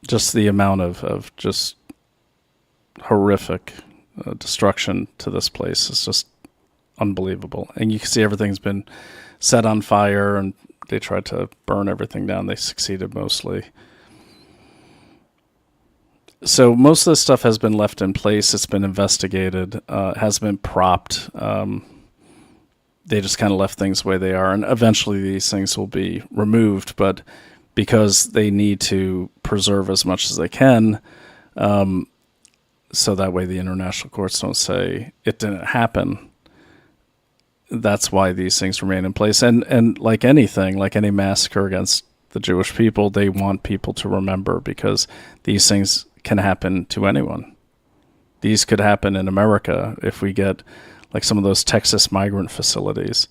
Just the amount of just horrific destruction to this place is just unbelievable. And you can see everything's been set on fire, and they tried to burn everything down. They succeeded mostly. So most of this stuff has been left in place. It's been investigated, has been propped. They just kind of left things the way they are, and eventually these things will be removed. But because they need to preserve as much as they can, so that way the international courts don't say it didn't happen. That's why these things remain in place. And like anything, like any massacre against the Jewish people, they want people to remember, because these things can happen to anyone. These could happen in America if we get like some of those Texas migrant facilities.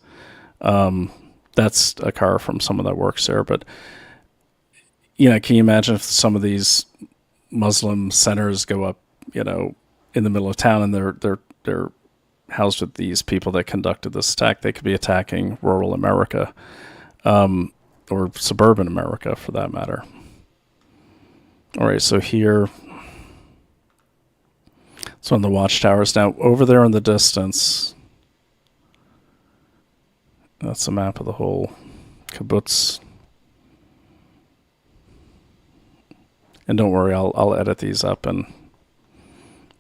That's a car from someone that works there. But, you know, can you imagine if some of these Muslim centers go up, you know, in the middle of town, and they're housed with these people that conducted this attack? They could be attacking rural America, or suburban America for that matter. All right, so here, it's one of the watchtowers. Now, over there in the distance, that's a map of the whole kibbutz. And don't worry, I'll edit these up and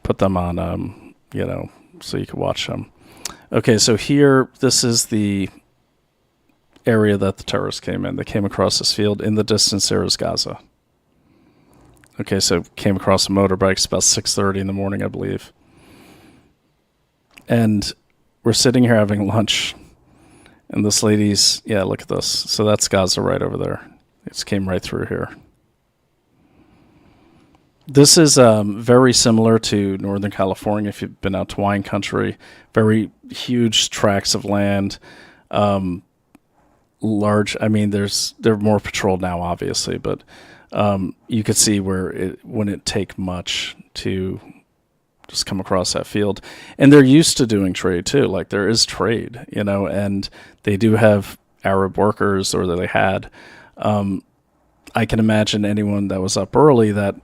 put them on, you know, so you can watch them. Okay, so here, this is the area that the terrorists came in. They came across this field. In the distance, there is Gaza. Okay, so came across a motorbike. It's about 6:30 in the morning, I believe. And we're sitting here having lunch, and this lady's, yeah, look at this. So that's Gaza right over there. It just came right through here. This is very similar to Northern California, if you've been out to wine country. Very huge tracts of land. Large, I mean, they're more patrolled now, obviously, but you could see where it wouldn't take much to just come across that field. And they're used to doing trade too. Like, there is trade, you know, and they do have Arab workers, or they had. I can imagine anyone that was up early that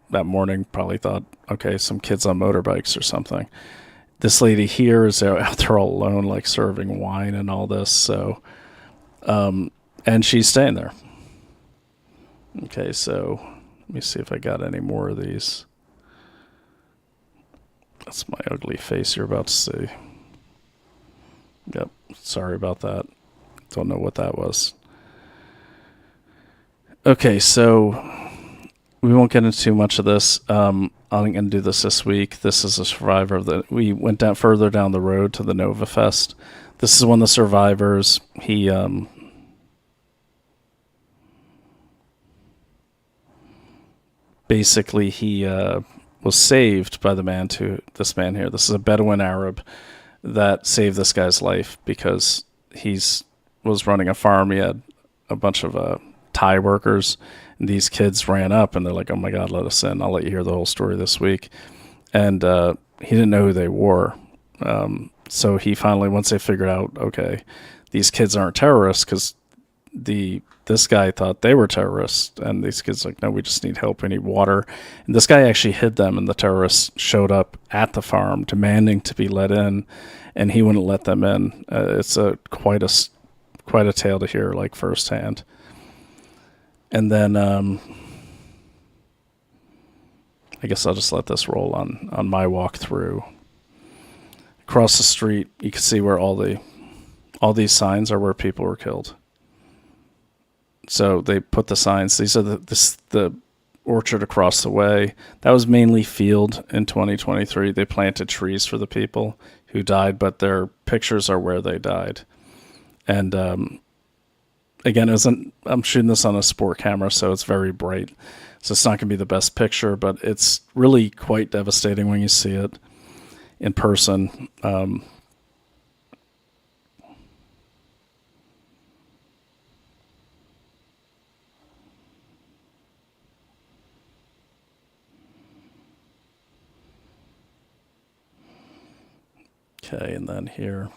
morning probably thought, okay, some kids on motorbikes or something. This lady here is out there all alone, like serving wine and all this. So, and she's staying there. Okay, so let me see if I got any more of these. That's my ugly face you're about to see. Yep, sorry about that. Don't know what that was. Okay, so we won't get into too much of this. I'm going to do this week. This is a survivor of we went down further down the road to the Nova Fest. This is one of the survivors. He, basically he was saved by this man here. This is a Bedouin Arab that saved this guy's life because was running a farm. He had a bunch of Thai workers, and these kids ran up and they're like, "Oh my God, let us in." I'll let you hear the whole story this week. And he didn't know who they were. So he finally, once they figured out, okay, these kids aren't terrorists, because this guy thought they were terrorists, and these kids like, no, we just need help, we need water. And this guy actually hid them, and the terrorists showed up at the farm demanding to be let in, and he wouldn't let them in. It's quite a tale to hear, like, firsthand. And then I guess I'll just let this roll on my walk through. Across the street, you can see where all these signs are where people were killed. So they put the signs. These are the orchard across the way. That was mainly field in 2023. They planted trees for the people who died, but their pictures are where they died. And again, I'm shooting this on a sport camera, so it's very bright. So it's not going to be the best picture, but it's really quite devastating when you see it in person. Okay, and then here.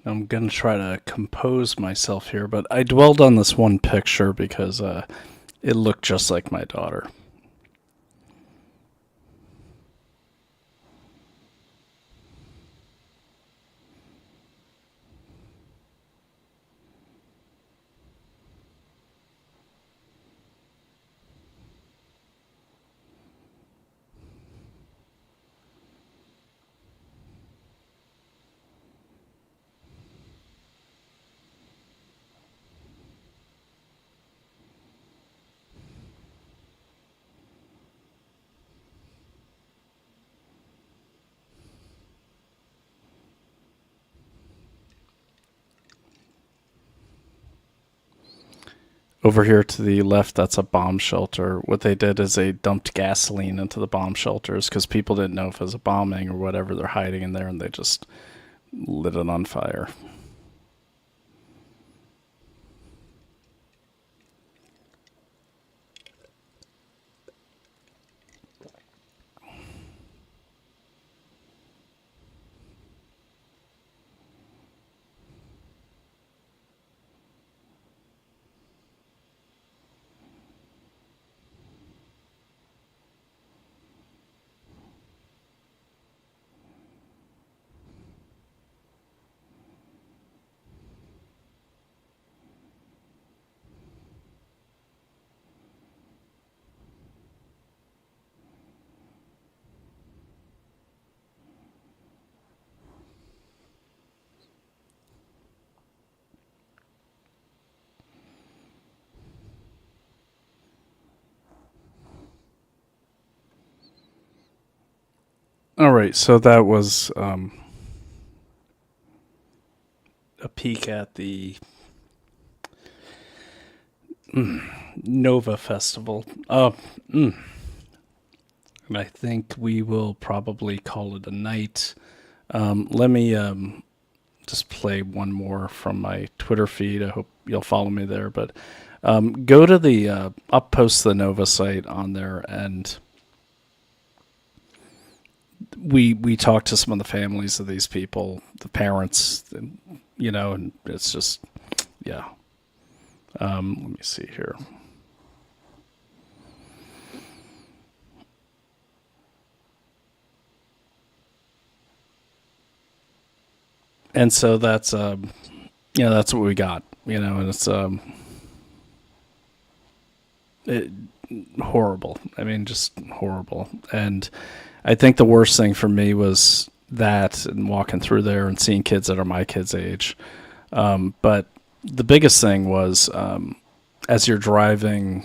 I'm going to try to compose myself here, but I dwelled on this one picture because it looked just like my daughter. Over here to the left, that's a bomb shelter. What they did is they dumped gasoline into the bomb shelters because people didn't know if it was a bombing or whatever. They're hiding in there, and they just lit it on fire. All right, so that was a peek at the Nova Festival. And I think we will probably call it a night. Let me just play one more from my Twitter feed. I hope you'll follow me there. But go to the, I'll post the Nova site on there, and we talked to some of the families of these people, the parents, and, and it's just, yeah. Let me see here. And so that's, that's what we got, and it's, horrible. I mean, just horrible. And I think the worst thing for me was that and walking through there and seeing kids that are my kids' age. But the biggest thing was, as you're driving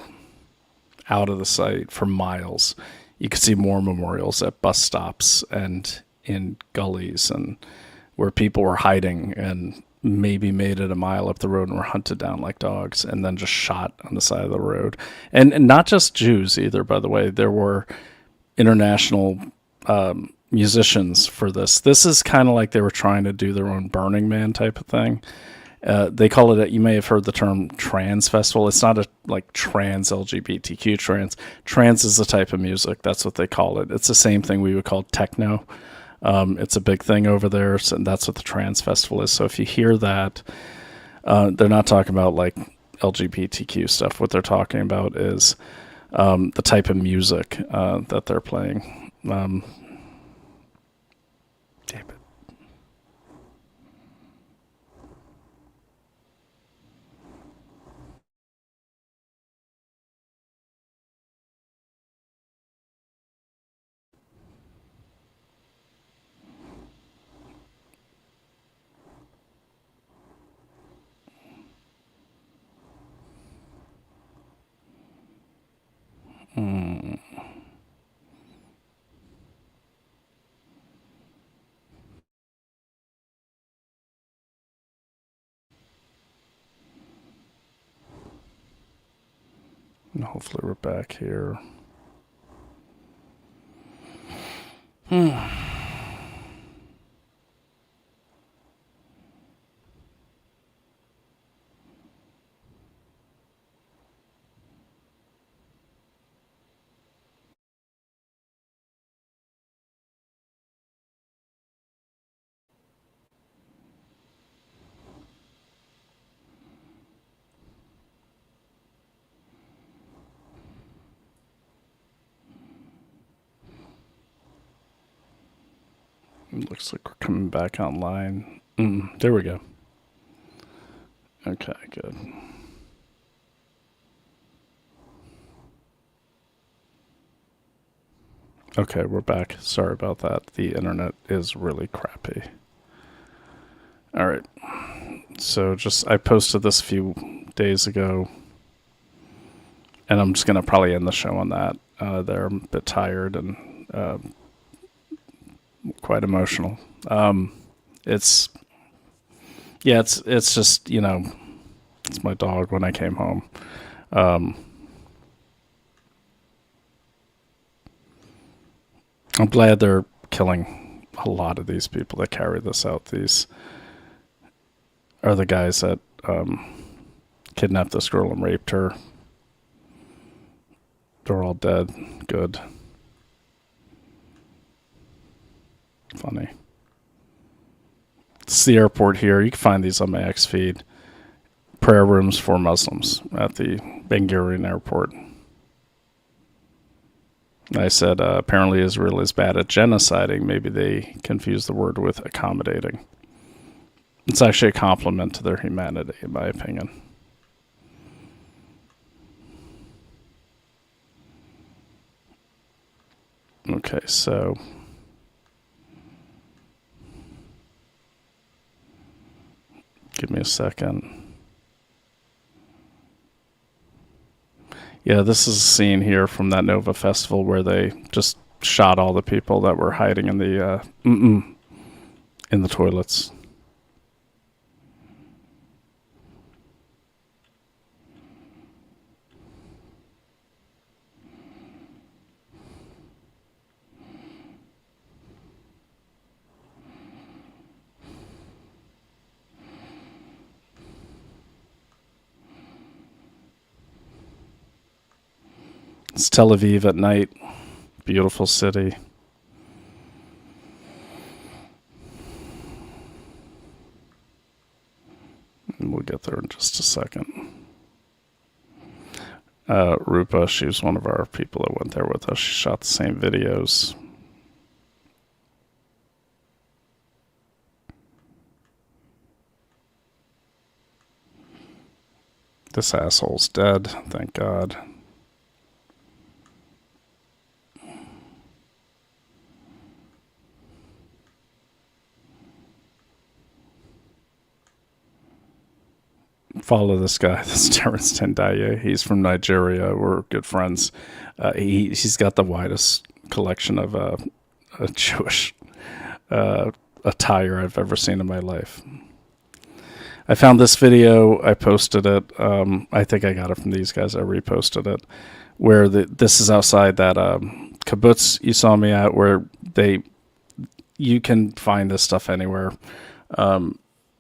out of the site for miles, you could see more memorials at bus stops and in gullies and where people were hiding and maybe made it a mile up the road and were hunted down like dogs and then just shot on the side of the road. And not just Jews either, by the way. There were international musicians for this. This is kind of like they were trying to do their own Burning Man type of thing. They call it, you may have heard the term trans festival. It's not a like trans LGBTQ trans. Trans is a type of music. That's what they call it. It's the same thing we would call techno. It's a big thing over there, and that's what the trans festival is. So if you hear that, they're not talking about like LGBTQ stuff. What they're talking about is the type of music that they're playing. Damn it. And hopefully we're back here. Looks like we're coming back online. There we go. Okay, good. Okay, we're back. Sorry about that. The internet is really crappy. All right. So I posted this a few days ago, and I'm just going to probably end the show on that. I'm a bit tired and quite emotional. It's just, it's my dog when I came home. I'm glad they're killing a lot of these people that carry this out. These are the guys that kidnapped this girl and raped her. They're all dead. Good. Funny. It's the airport here. You can find these on my X feed. Prayer rooms for Muslims at the Ben Gurion airport. I said, apparently Israel is bad at genociding. Maybe they confuse the word with accommodating. It's actually a compliment to their humanity, in my opinion. Okay, so give me a second. Yeah, this is a scene here from that Nova Festival where they just shot all the people that were hiding in the toilets. It's Tel Aviv at night. Beautiful city. And we'll get there in just a second. Rupa, she was one of our people that went there with us. She shot the same videos. This asshole's dead, thank God. Follow this guy, this Terrence Tendaye. He's from Nigeria. We're good friends. He's got the widest collection of a Jewish attire I've ever seen in my life. I found this video. I posted it. I think I got it from these guys. I reposted it. Where this is outside that kibbutz you saw me at, where you can find this stuff anywhere.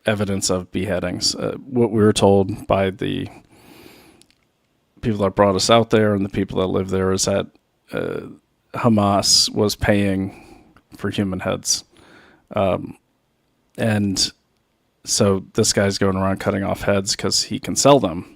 Evidence of beheadings. What we were told by the people that brought us out there and the people that live there is that Hamas was paying for human heads. And so this guy's going around cutting off heads because he can sell them.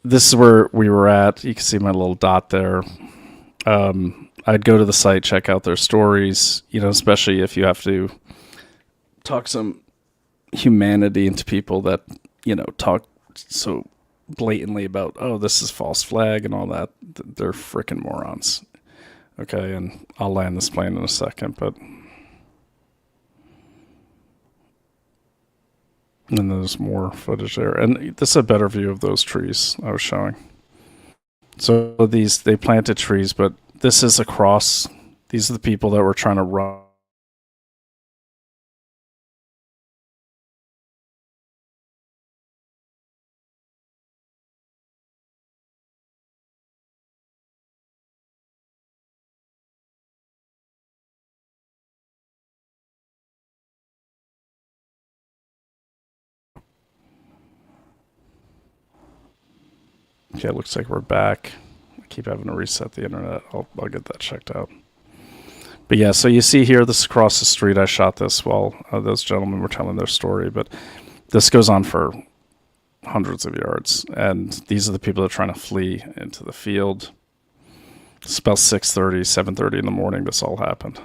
This is where we were at. You can see my little dot there. I'd go to the site, check out their stories, especially if you have to talk some humanity into people that, talk so blatantly about, oh, this is false flag and all that. They're freaking morons. Okay, and I'll land this plane in a second, but... And there's more footage there. And this is a better view of those trees I was showing. So they planted trees, but this is across. These are the people that were trying to run. Okay, it looks like we're back. I keep having to reset the internet. I'll get that checked out. But yeah, so you see here, this is across the street. I shot this while those gentlemen were telling their story. But this goes on for hundreds of yards. And these are the people that are trying to flee into the field. It's about 6:30, 7:30 in the morning this all happened.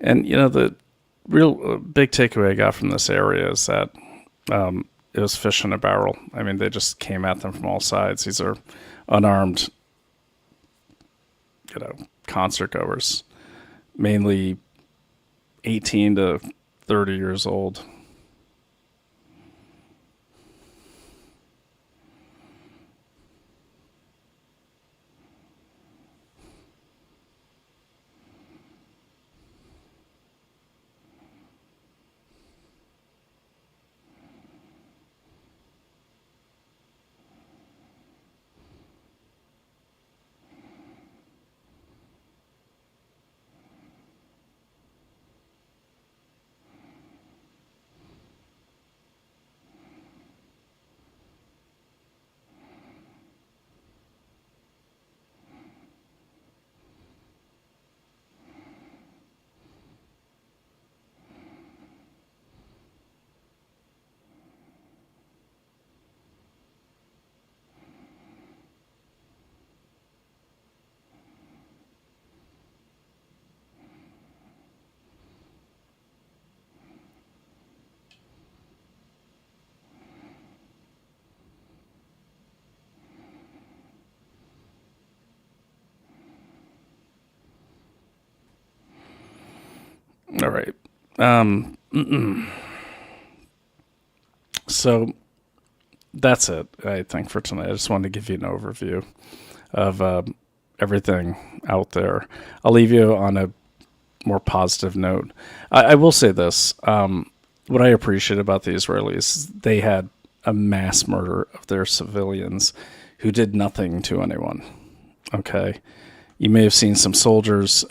And, the real big takeaway I got from this area is that it was fish in a barrel. I mean, they just came at them from all sides. These are unarmed, concert goers, mainly 18 to 30 years old. All right. So that's it, I think, for tonight. I just wanted to give you an overview of everything out there. I'll leave you on a more positive note. I will say this. What I appreciate about the Israelis, they had a mass murder of their civilians who did nothing to anyone. Okay? You may have seen some soldiers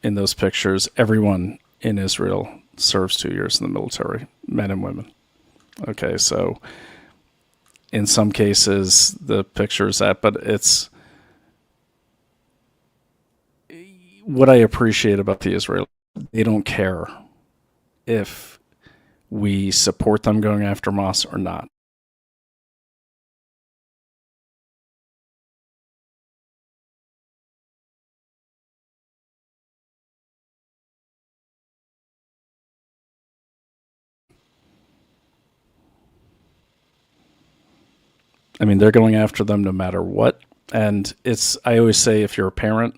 in those pictures. Everyone in Israel serves 2 years in the military, men and women. Okay, so in some cases the picture is that, but it's what I appreciate about the Israelis. They don't care if we support them going after Hamas or not. I mean, they're going after them no matter what. And I always say, if you're a parent,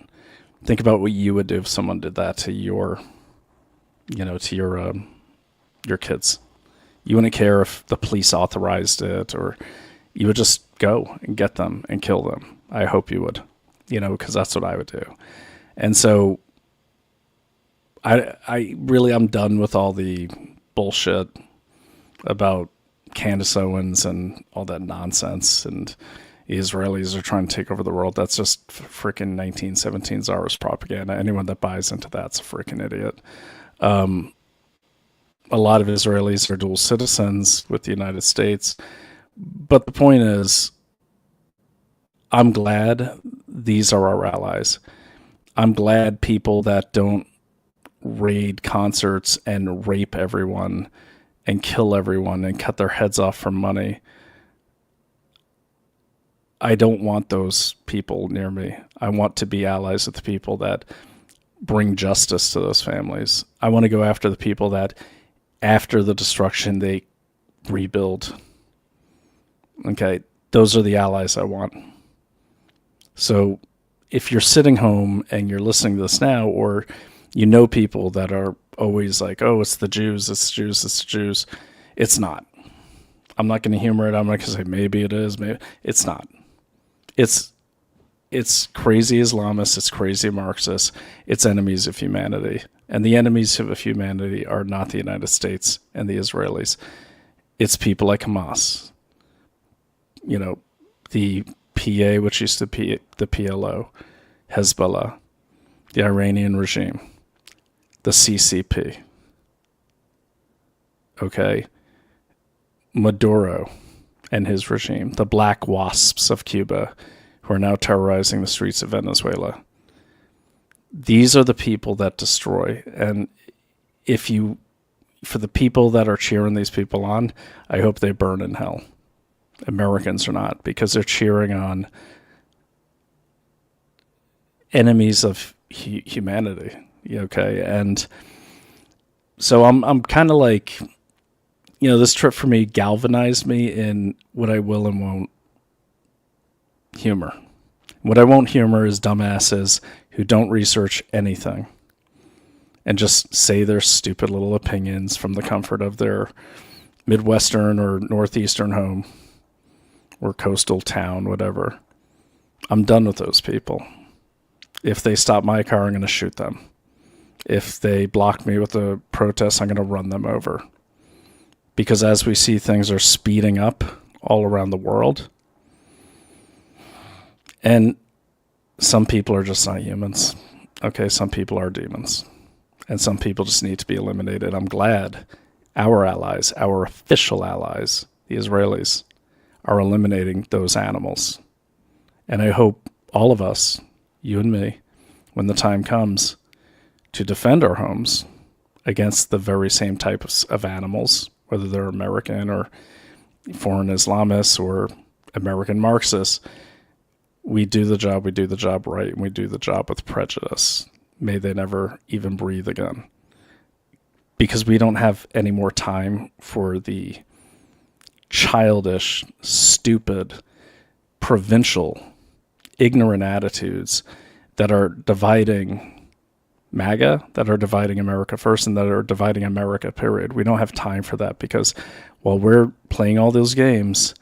think about what you would do if someone did that to your kids. You wouldn't care if the police authorized it, or you would just go and get them and kill them. I hope you would, because that's what I would do. And so I'm done with all the bullshit about Candace Owens and all that nonsense, and the Israelis are trying to take over the world. That's just freaking 1917 Tsarist propaganda. Anyone that buys into that's a freaking idiot. A lot of Israelis are dual citizens with the United States, but the point is, I'm glad these are our allies. I'm glad people that don't raid concerts and rape everyone and kill everyone and cut their heads off for money. I don't want those people near me. I want to be allies with the people that bring justice to those families. I want to go after the people that, after the destruction, they rebuild. Okay, those are the allies I want. So if you're sitting home and you're listening to this now, or people that are always like, oh, it's the Jews, it's the Jews, it's the Jews. It's not. I'm not going to humor it. I'm not going to say maybe it is. Maybe it's not. It's crazy Islamists. It's crazy Marxists. It's enemies of humanity. And the enemies of humanity are not the United States and the Israelis. It's people like Hamas. The PA, which used to be the PLO, Hezbollah, the Iranian regime, the CCP, okay, Maduro and his regime, the black wasps of Cuba, who are now terrorizing the streets of Venezuela. These are the people that destroy. And for the people that are cheering these people on, I hope they burn in hell. Americans are not, because they're cheering on enemies of humanity. Okay, and So I'm kind of like, this trip for me galvanized me in what I will and won't humor. What I won't humor is dumbasses who don't research anything and just say their stupid little opinions from the comfort of their Midwestern or Northeastern home or coastal town, whatever. I'm done with those people. If they stop my car, I'm going to shoot them. If they block me with a protest, I'm going to run them over. Because as we see, things are speeding up all around the world. And some people are just not humans. Okay, some people are demons. And some people just need to be eliminated. I'm glad our allies, our official allies, the Israelis, are eliminating those animals. And I hope all of us, you and me, when the time comes to defend our homes against the very same types of animals, whether they're American or foreign Islamists or American Marxists, we do the job right, and we do the job with prejudice. May they never even breathe again. Because we don't have any more time for the childish, stupid, provincial, ignorant attitudes that are dividing MAGA, that are dividing America first, and that are dividing America, period. We don't have time for that because while we're playing all those games,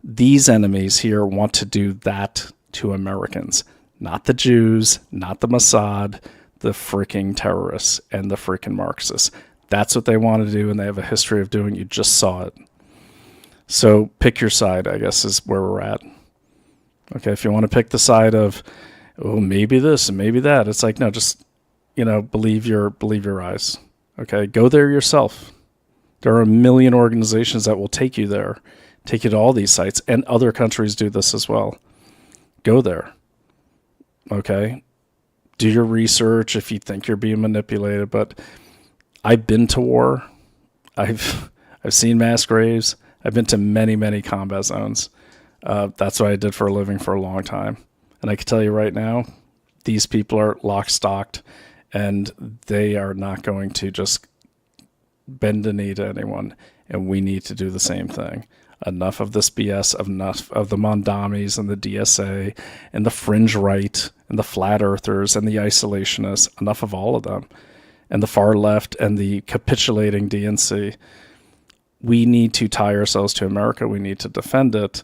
these enemies here want to do that to Americans. Not the Jews, not the Mossad, the freaking terrorists and the freaking Marxists. That's what they want to do, and they have a history of doing. You just saw it. So pick your side, I guess, is where we're at. Okay, if you want to pick the side of, oh, maybe this and maybe that, it's like, no, just, believe your eyes. Okay, go there yourself. There are a million organizations that will take you there, take you to all these sites, and other countries do this as well. Go there. Okay, do your research if you think you're being manipulated. But I've been to war. I've seen mass graves. I've been to many, many combat zones. That's what I did for a living for a long time. And I can tell you right now, these people are lock-stocked, and they are not going to just bend the knee to anyone. And we need to do the same thing. Enough of this BS, enough of the Mondamis and the DSA and the fringe right and the flat earthers and the isolationists. Enough of all of them. And the far left and the capitulating DNC. We need to tie ourselves to America. We need to defend it.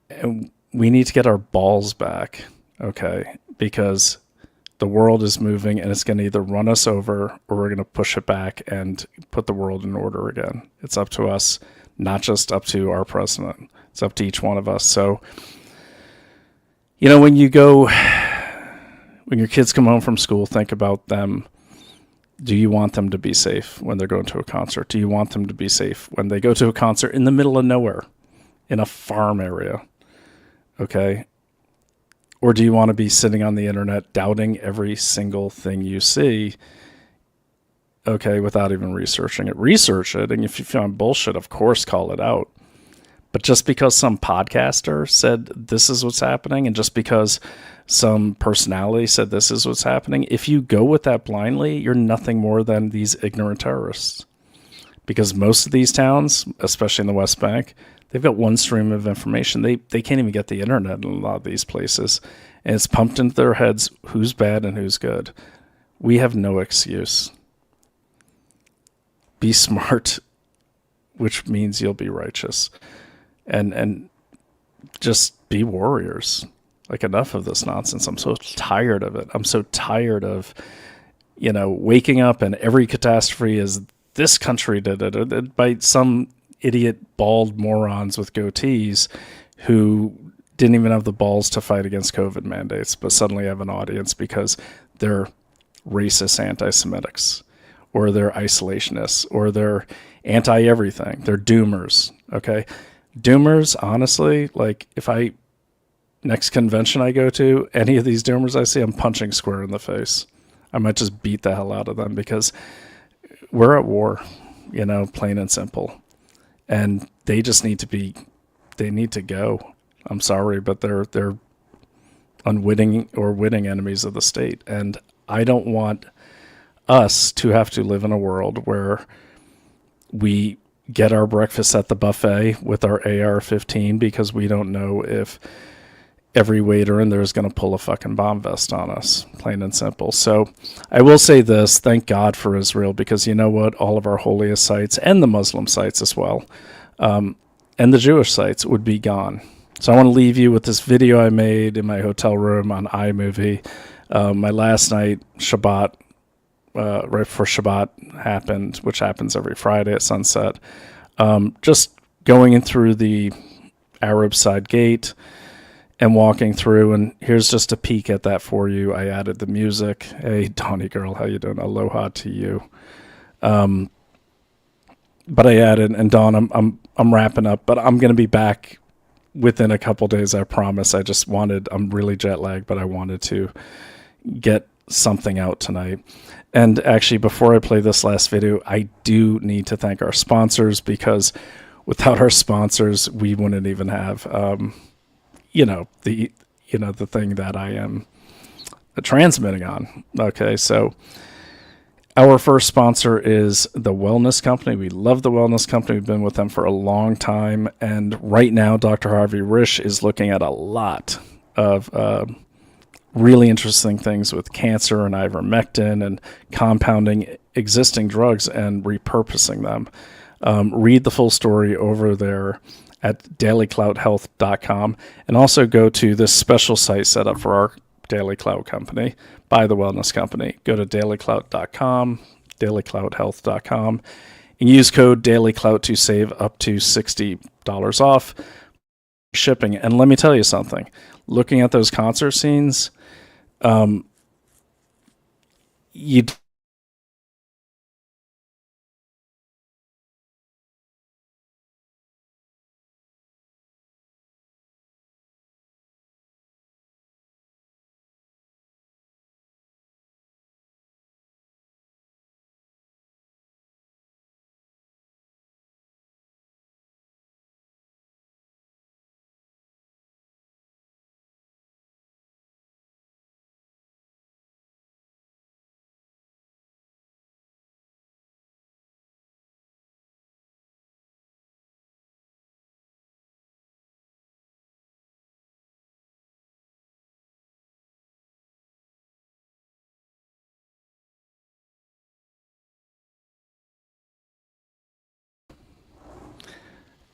And we need to get our balls back, okay? Because the world is moving, and it's going to either run us over or we're going to push it back and put the world in order again. It's up to us, not just up to our president. It's up to each one of us. So, when your kids come home from school, think about them. Do you want them to be safe when they're going to a concert? Do you want them to be safe when they go to a concert in the middle of nowhere, in a farm area? Okay? Or do you want to be sitting on the internet doubting every single thing you see, okay, without even researching it? Research it, and if you find bullshit, of course, call it out. But just because some podcaster said this is what's happening, and just because some personality said this is what's happening, if you go with that blindly, you're nothing more than these ignorant terrorists. Because most of these towns, especially in the West Bank, they've got one stream of information. They can't even get the internet in a lot of these places. And it's pumped into their heads who's bad and who's good. We have no excuse. Be smart, which means you'll be righteous. And just be warriors. Like, enough of this nonsense. I'm so tired of it. I'm so tired of, waking up and every catastrophe is this country did it by some idiot bald morons with goatees who didn't even have the balls to fight against COVID mandates, but suddenly have an audience because they're racist anti-Semitics, or they're isolationists, or they're anti-everything. They're doomers, okay? Doomers, honestly, like, next convention I go to, any of these doomers I see, I'm punching square in the face. I might just beat the hell out of them because we're at war, plain and simple. And they just need to go. I'm sorry, but they're unwitting or witting enemies of the state. And I don't want us to have to live in a world where we get our breakfast at the buffet with our AR-15 because we don't know if every waiter in there is going to pull a fucking bomb vest on us, plain and simple. So I will say this, thank God for Israel, because you know what? All of our holiest sites, and the Muslim sites as well, and the Jewish sites would be gone. So I want to leave you with this video I made in my hotel room on iMovie. My last night, Shabbat, right before Shabbat happened, which happens every Friday at sunset. Just going in through the Arab side gate and walking through, and here's just a peek at that for you. I added the music. Hey, Donnie girl, how you doing? Aloha to you. But I added, and Dawn, I'm wrapping up, but I'm going to be back within a couple days, I promise. I'm really jet lagged, but I wanted to get something out tonight. And actually, before I play this last video, I do need to thank our sponsors, because without our sponsors, we wouldn't even have, the thing that I am transmitting on. Okay, so our first sponsor is The Wellness Company. We love The Wellness Company. We've been with them for a long time. And right now, Dr. Harvey Risch is looking at a lot of really interesting things with cancer and ivermectin and compounding existing drugs and repurposing them. Read the full story over there at dailyclouthealth.com, and also go to this special site set up for our Daily Clout company by The Wellness Company. Go to dailyclout.com, dailyclouthealth.com, and use code DailyClout to save up to $60 off shipping. And let me tell you something. Looking at those concert scenes, you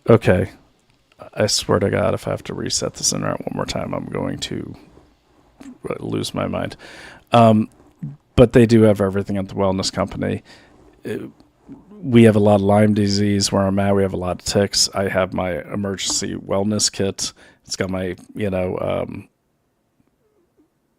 Okay, I swear to God, if I have to reset this internet one more time, I'm going to lose my mind. But they do have everything at The Wellness Company. We have a lot of Lyme disease where I'm at. We have a lot of ticks. I have my emergency wellness kit. It's got my,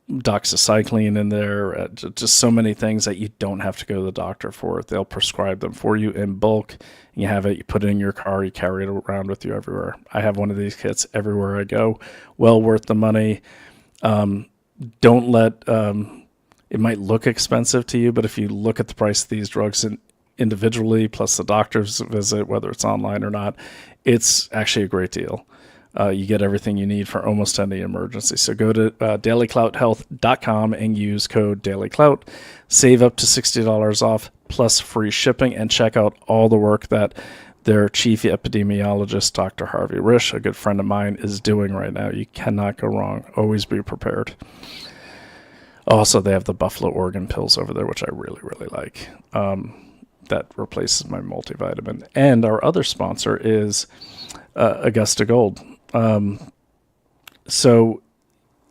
doxycycline in there, just so many things that you don't have to go to the doctor for. They'll prescribe them for you in bulk. You have it, you put it in your car, you carry it around with you everywhere. I have one of these kits everywhere I go. Well worth the money. Don't let, it might look expensive to you, but if you look at the price of these drugs individually, plus the doctor's visit, whether it's online or not, it's actually a great deal. You get everything you need for almost any emergency. So go to dailyclouthealth.com and use code DailyClout. Save up to $60 off plus free shipping, and check out all the work that their chief epidemiologist, Dr. Harvey Risch, a good friend of mine, is doing right now. You cannot go wrong. Always be prepared. Also, they have the Buffalo Organ pills over there, which I really, really like. That replaces my multivitamin. And our other sponsor is Augusta Gold. So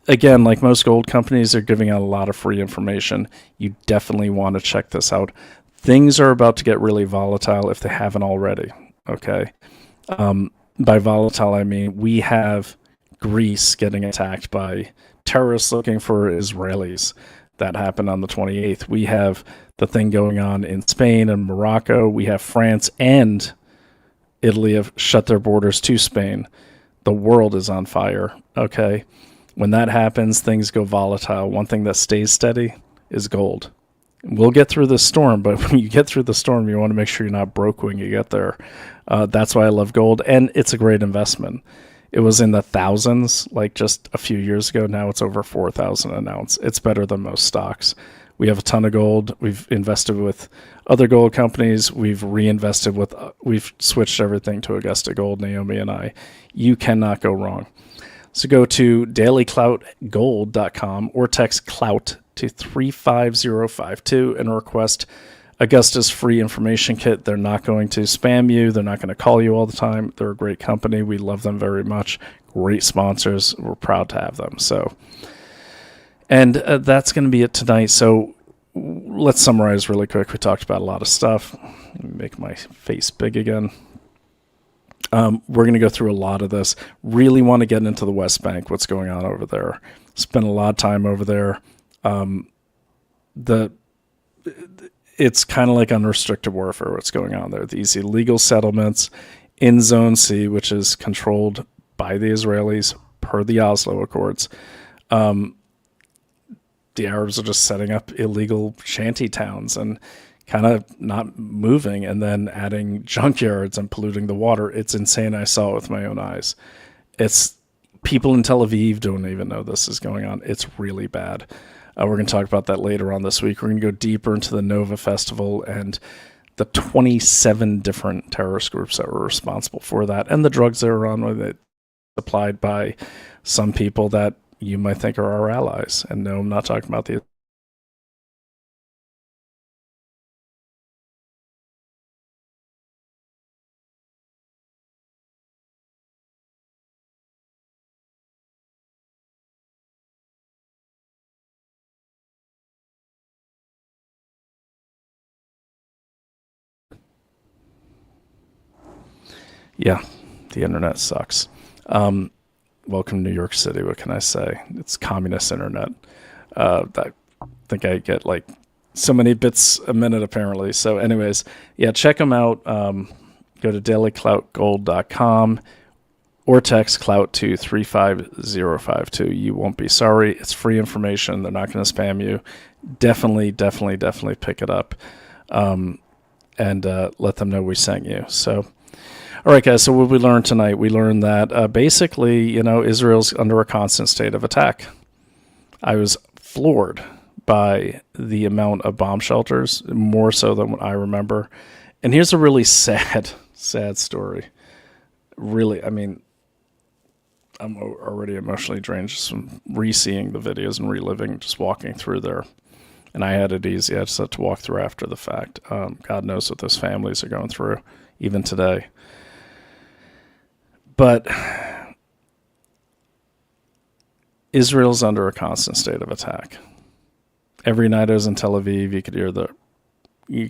again, like most gold companies, they're giving out a lot of free information. You definitely want to check this out. Things are about to get really volatile if they haven't already. Okay. By volatile, I mean, we have Greece getting attacked by terrorists looking for Israelis. That happened on the 28th. We have the thing going on in Spain and Morocco. We have France and Italy have shut their borders to Spain. The world is on fire, okay? When that happens, things go volatile. One thing that stays steady is gold. We'll get through the storm, but when you get through the storm, you want to make sure you're not broke when you get there. That's why I love gold, and it's a great investment. It was in the thousands, like just a few years ago. Now it's over 4,000 an ounce. It's better than most stocks. We have a ton of gold. We've invested with other gold companies. We've reinvested with, we've switched everything to Augusta Gold, Naomi and I. You cannot go wrong. So go to dailycloutgold.com or text CLOUT to 35052 and request Augusta's free information kit. They're not going to spam you. They're not going to call you all the time. They're a great company. We love them very much. Great sponsors. We're proud to have them. So, and that's going to be it tonight. So let's summarize really quick. We talked about a lot of stuff. Let me make my face big again. We're going to go through a lot of this. Really want to get into the West Bank, what's going on over there. Spent a lot of time over there. It's kind of like unrestricted warfare, what's going on there. These illegal settlements in Zone C, which is controlled by the Israelis per the Oslo Accords. The Arabs are just setting up illegal shanty towns and kind of not moving, and then adding junkyards and polluting the water. It's insane. I saw it with my own eyes. It's people in Tel Aviv don't even know this is going on. It's really bad. We're going to talk about that later on this week. We're going to go deeper into the Nova Festival and the 27 different terrorist groups that were responsible for that, and the drugs that are on with it, supplied by some people that you might think are our allies. And no, I'm not talking about the Yeah, the internet sucks. Welcome to New York City. What can I say? It's communist internet. I think I get like so many bits a minute apparently. So anyways, yeah, check them out. Go to dailycloutgold.com or text CLOUT to 35052. You won't be sorry. It's free information. They're not going to spam you. Definitely pick it up and let them know we sent you. So, all right, guys, so what we learned tonight, we learned that basically, Israel's under a constant state of attack. I was floored by the amount of bomb shelters, more so than what I remember. And here's a really sad story. Really, I mean, I'm already emotionally drained just from re-seeing the videos and reliving, just walking through there. And I had it easy. I just had to walk through after the fact. God knows what those families are going through, even today. But Israel's under a constant state of attack. Every night I was in Tel Aviv, you could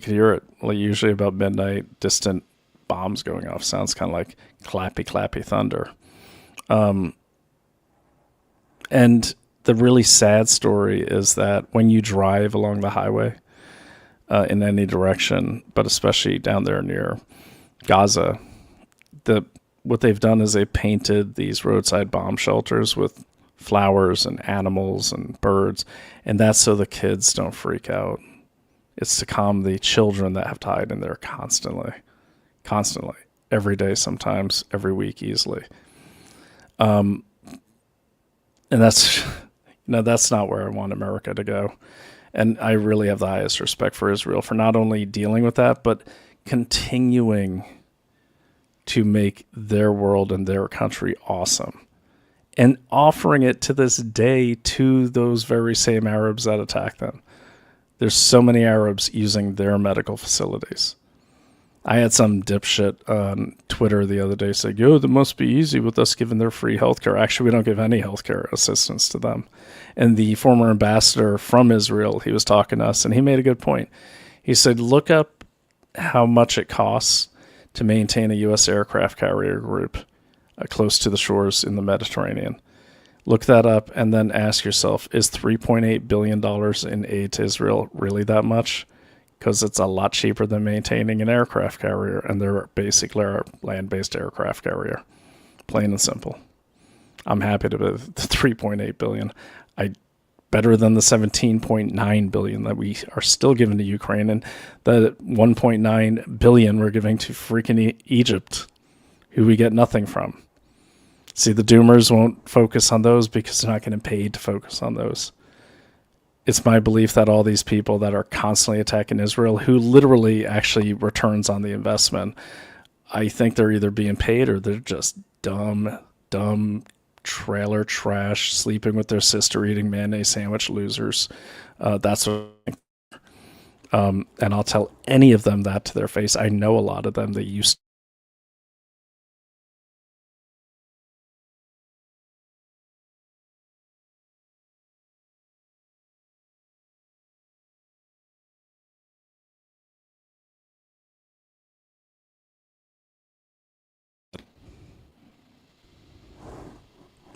hear it. Like usually about midnight, distant bombs going off. Sounds kind of like clappy thunder. And the really sad story is that when you drive along the highway in any direction, but especially down there near Gaza, what they've done is they painted these roadside bomb shelters with flowers and animals and birds, and that's so the kids don't freak out. It's to calm the children that have to hide in there constantly, every day, sometimes every week, easily. And that's, that's not where I want America to go. And I really have the highest respect for Israel for not only dealing with that, but continuing to make their world and their country awesome, and offering it to this day to those very same Arabs that attack them. There's so many Arabs using their medical facilities. I had some dipshit on Twitter the other day say, that must be easy with us giving their free healthcare. Actually, we don't give any healthcare assistance to them. And the former ambassador from Israel, he was talking to us, and he made a good point. He said, look up how much it costs to maintain a U.S. aircraft carrier group close to the shores in the Mediterranean. Look that up and then ask yourself, is $3.8 billion in aid to Israel really that much? Because it's a lot cheaper than maintaining an aircraft carrier, and they're basically a land-based aircraft carrier. Plain and simple. I'm happy to be the $3.8 billion. Better than the $17.9 billion that we are still giving to Ukraine, and the $1.9 billion we're giving to freaking Egypt, who we get nothing from. See, the doomers won't focus on those because they're not getting paid to focus on those. it's my belief that all these people that are constantly attacking Israel, who literally actually returns on the investment, I think they're either being paid or they're just dumb trailer trash, sleeping with their sister, eating mayonnaise sandwich losers. That's what I think. And I'll tell any of them that to their face. I know a lot of them. They used to.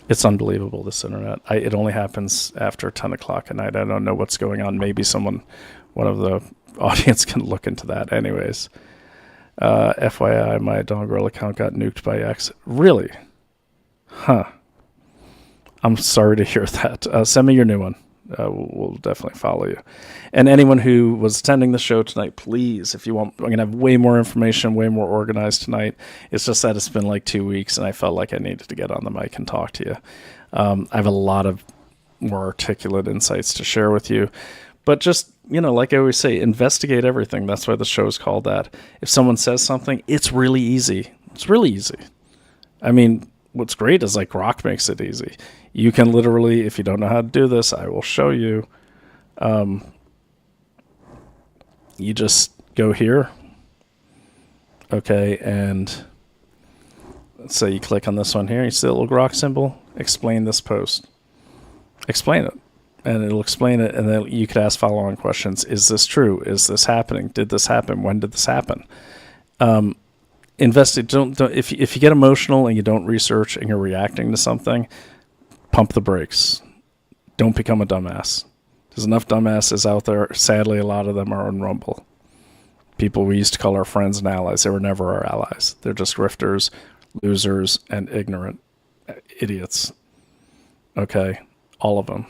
It's unbelievable, this internet. It only happens after 10 o'clock at night. I don't know what's going on. Maybe one of the audience can look into that. Anyways, FYI, my Don Girl account got nuked by X. Really? Huh. I'm sorry to hear that. Send me your new one. We'll definitely follow you. And anyone who was attending the show tonight, please, if you want, I'm going to have way more information, way more organized tonight. It's just that it's been like 2 weeks and I felt like I needed to get on the mic and talk to you. I have a lot of more articulate insights to share with you. But just, like I always say, investigate everything. That's why the show is called that. If someone says something, it's really easy. It's really easy. I mean, what's great is like Grok makes it easy. You can literally, if you don't know how to do this, I will show you. You just go here. Okay, and let's say you click on this one here. You see the little Grok symbol? Explain this post. Explain it. And it'll explain it, and then you could ask follow-on questions. Is this true? Is this happening? Did this happen? When did this happen? Don't if you get emotional and you don't research and you're reacting to something, pump the brakes. Don't become a dumbass. There's enough dumbasses out there. Sadly, a lot of them are on Rumble. People we used to call our friends and allies. They were never our allies. They're just grifters, losers, and ignorant idiots. Okay? All of them.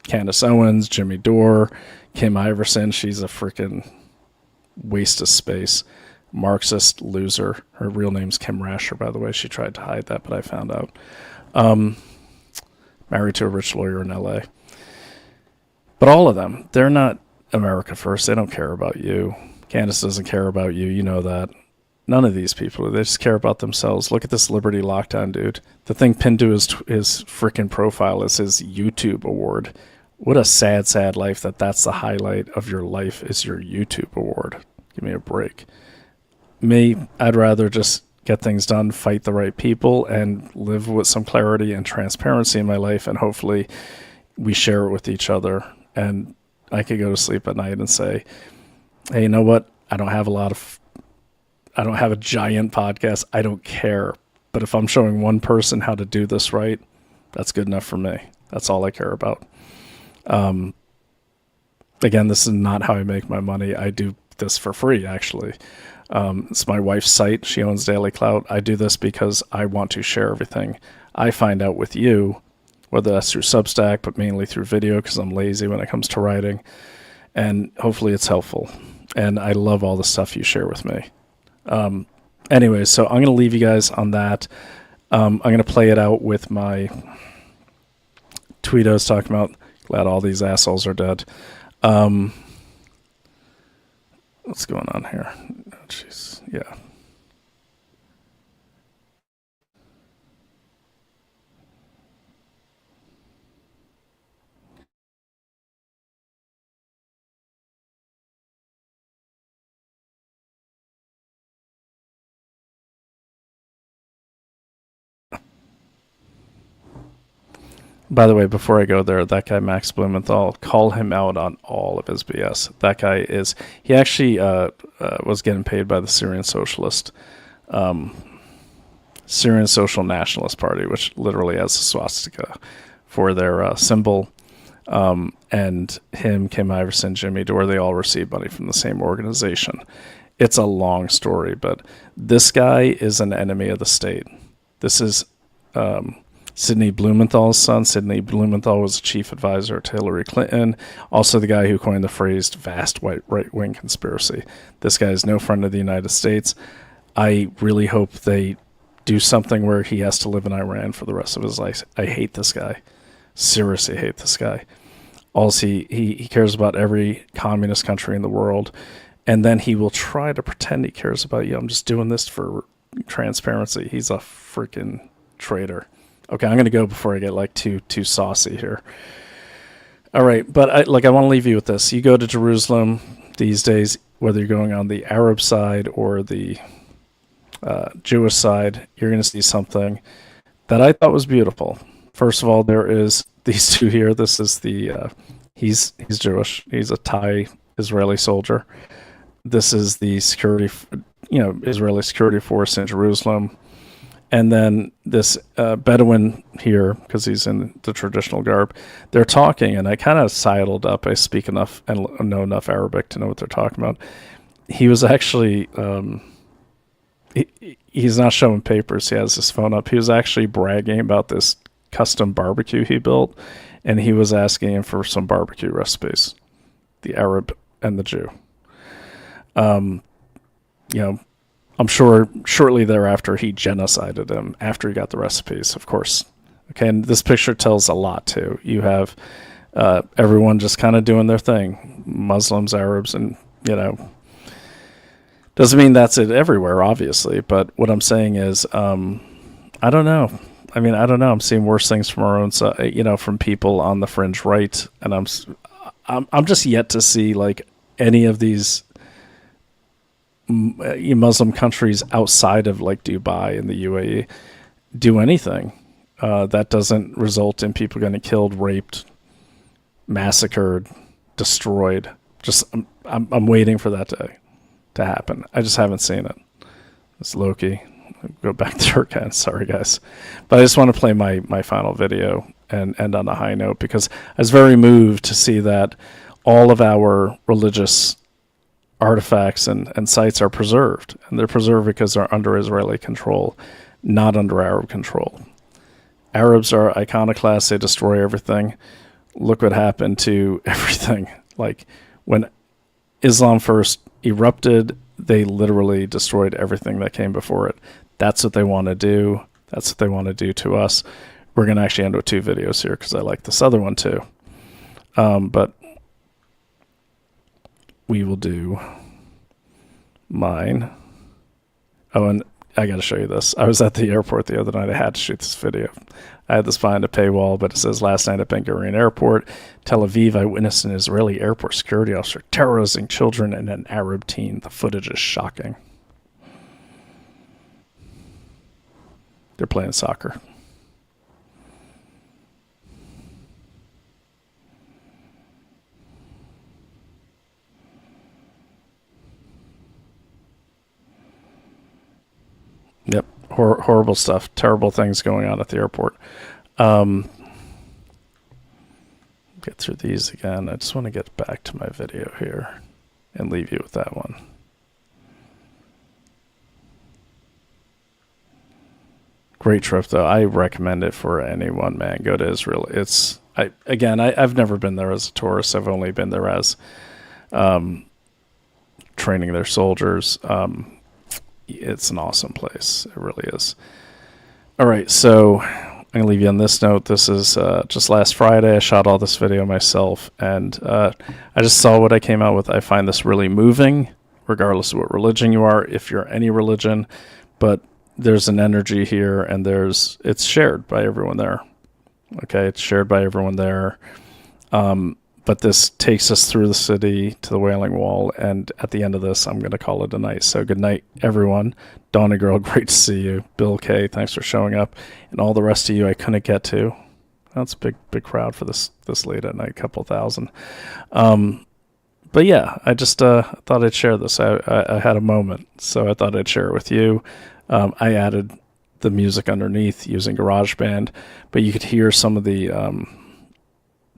Candace Owens, Jimmy Dore, Kim Iverson. She's a freaking waste of space. Marxist loser. Her real name's Kim Rasher, by the way. She tried to hide that, but I found out. Married to a rich lawyer in LA. But all of them, they're not America first. They don't care about you. Candace doesn't care about you. You know that. None of these people, they just care about themselves. Look at this Liberty Lockdown dude. The thing pinned to his freaking profile is his YouTube award. What a sad, sad life that's the highlight of your life is your YouTube award. Give me a break. Me, I'd rather just get things done, fight the right people, and live with some clarity and transparency in my life, and hopefully we share it with each other. And I could go to sleep at night and say, hey, you know what? I don't have a giant podcast. I don't care. But if I'm showing one person how to do this right, that's good enough for me. That's all I care about. Again, this is not how I make my money. I do this for free, actually. It's my wife's site. She owns Daily Clout. I do this because I want to share everything I find out with you, whether that's through Substack, but mainly through video because I'm lazy when it comes to writing. And hopefully it's helpful. And I love all the stuff you share with me. Anyways, so I'm going to leave you guys on that. I'm going to play it out with my tweet I was talking about. Glad all these assholes are dead. What's going on here? Oh, jeez. Yeah. By the way, before I go there, that guy Max Blumenthal, call him out on all of his BS. That guy he actually was getting paid by the Syrian Social Nationalist Party, which literally has a swastika for their symbol. And him, Kim Iverson, Jimmy Dore, they all receive money from the same organization. It's a long story, but this guy is an enemy of the state. This is Sidney Blumenthal's son. Sidney Blumenthal was the chief advisor to Hillary Clinton, also the guy who coined the phrase vast white right-wing conspiracy. This guy is no friend of the United States. I really hope they do something where he has to live in Iran for the rest of his life. I hate this guy. Seriously hate this guy. Also, he cares about every communist country in the world, and then he will try to pretend he cares about you. I'm just doing this for transparency. He's a freaking traitor. Okay, I'm going to go before I get like too saucy here. All right, but I want to leave you with this. You go to Jerusalem these days, whether you're going on the Arab side or the Jewish side, you're going to see something that I thought was beautiful. First of all, there is these two here. This is the he's Jewish. He's a Thai Israeli soldier. This is the security, Israeli security force in Jerusalem. And then this Bedouin here, because he's in the traditional garb, they're talking, and I kind of sidled up. I speak enough and know enough Arabic to know what they're talking about. He was actually, he's not showing papers. He has his phone up. He was actually bragging about this custom barbecue he built, and he was asking him for some barbecue recipes, the Arab and the Jew. I'm sure shortly thereafter he genocided him after he got the recipes, of course. Okay, and this picture tells a lot too. You have everyone just kind of doing their thing, Muslims, Arabs, and doesn't mean that's it everywhere, obviously. But what I'm saying is, I don't know. I'm seeing worse things from our own side, from people on the fringe right, and I'm just yet to see like any of these Muslim countries outside of like Dubai and the UAE do anything that doesn't result in people getting killed, raped, massacred, destroyed. Just I'm waiting for that to happen. I just haven't seen it. It's Loki. Go back to her again. Sorry, guys. But I just want to play my final video and end on a high note, because I was very moved to see that all of our religious artifacts and sites are preserved. And they're preserved because they're under Israeli control, not under Arab control. Arabs are iconoclasts. They destroy everything. Look what happened to everything. Like when Islam first erupted, they literally destroyed everything that came before it. That's what they want to do. That's what they want to do to us. We're going to actually end with 2 videos here because I like this other one too. But we will do mine. Oh, and I got to show you this. I was at the airport the other night. I had to shoot this video. I had this behind a paywall, but it says, last night at Ben Gurion Airport, Tel Aviv, I witnessed an Israeli airport security officer terrorizing children and an Arab teen. The footage is shocking. They're playing soccer. Yep, horrible stuff. Terrible things going on at the airport. Get through these again. I just want to get back to my video here and leave you with that one. Great trip, though. I recommend it for anyone, man. Go to Israel. I've never been there as a tourist. I've only been there as training their soldiers. It's an awesome place. It really is. All right, so I'm going to leave you on this note. This is just last Friday. I shot all this video myself, and I just saw what I came out with. I find this really moving, regardless of what religion you are, if you're any religion. But there's an energy here, and it's shared by everyone there. Okay, it's shared by everyone there. But this takes us through the city to the Wailing Wall, and at the end of this, I'm going to call it a night. So good night, everyone. Dawny Girl, great to see you. Bill K, thanks for showing up. And all the rest of you I couldn't get to. That's a big crowd for this late at night, couple thousand. But yeah, I just thought I'd share this. I had a moment, so I thought I'd share it with you. I added the music underneath using GarageBand, but you could hear some of the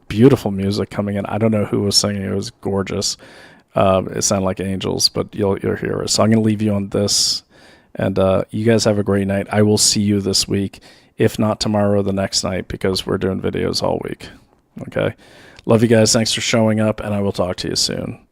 beautiful music coming in. I don't know who was singing. It was gorgeous. It sounded like angels, but you'll hear it. So I'm going to leave you on this, and you guys have a great night. I will see you this week, if not tomorrow, the next night, because we're doing videos all week. Okay? Love you guys. Thanks for showing up, and I will talk to you soon.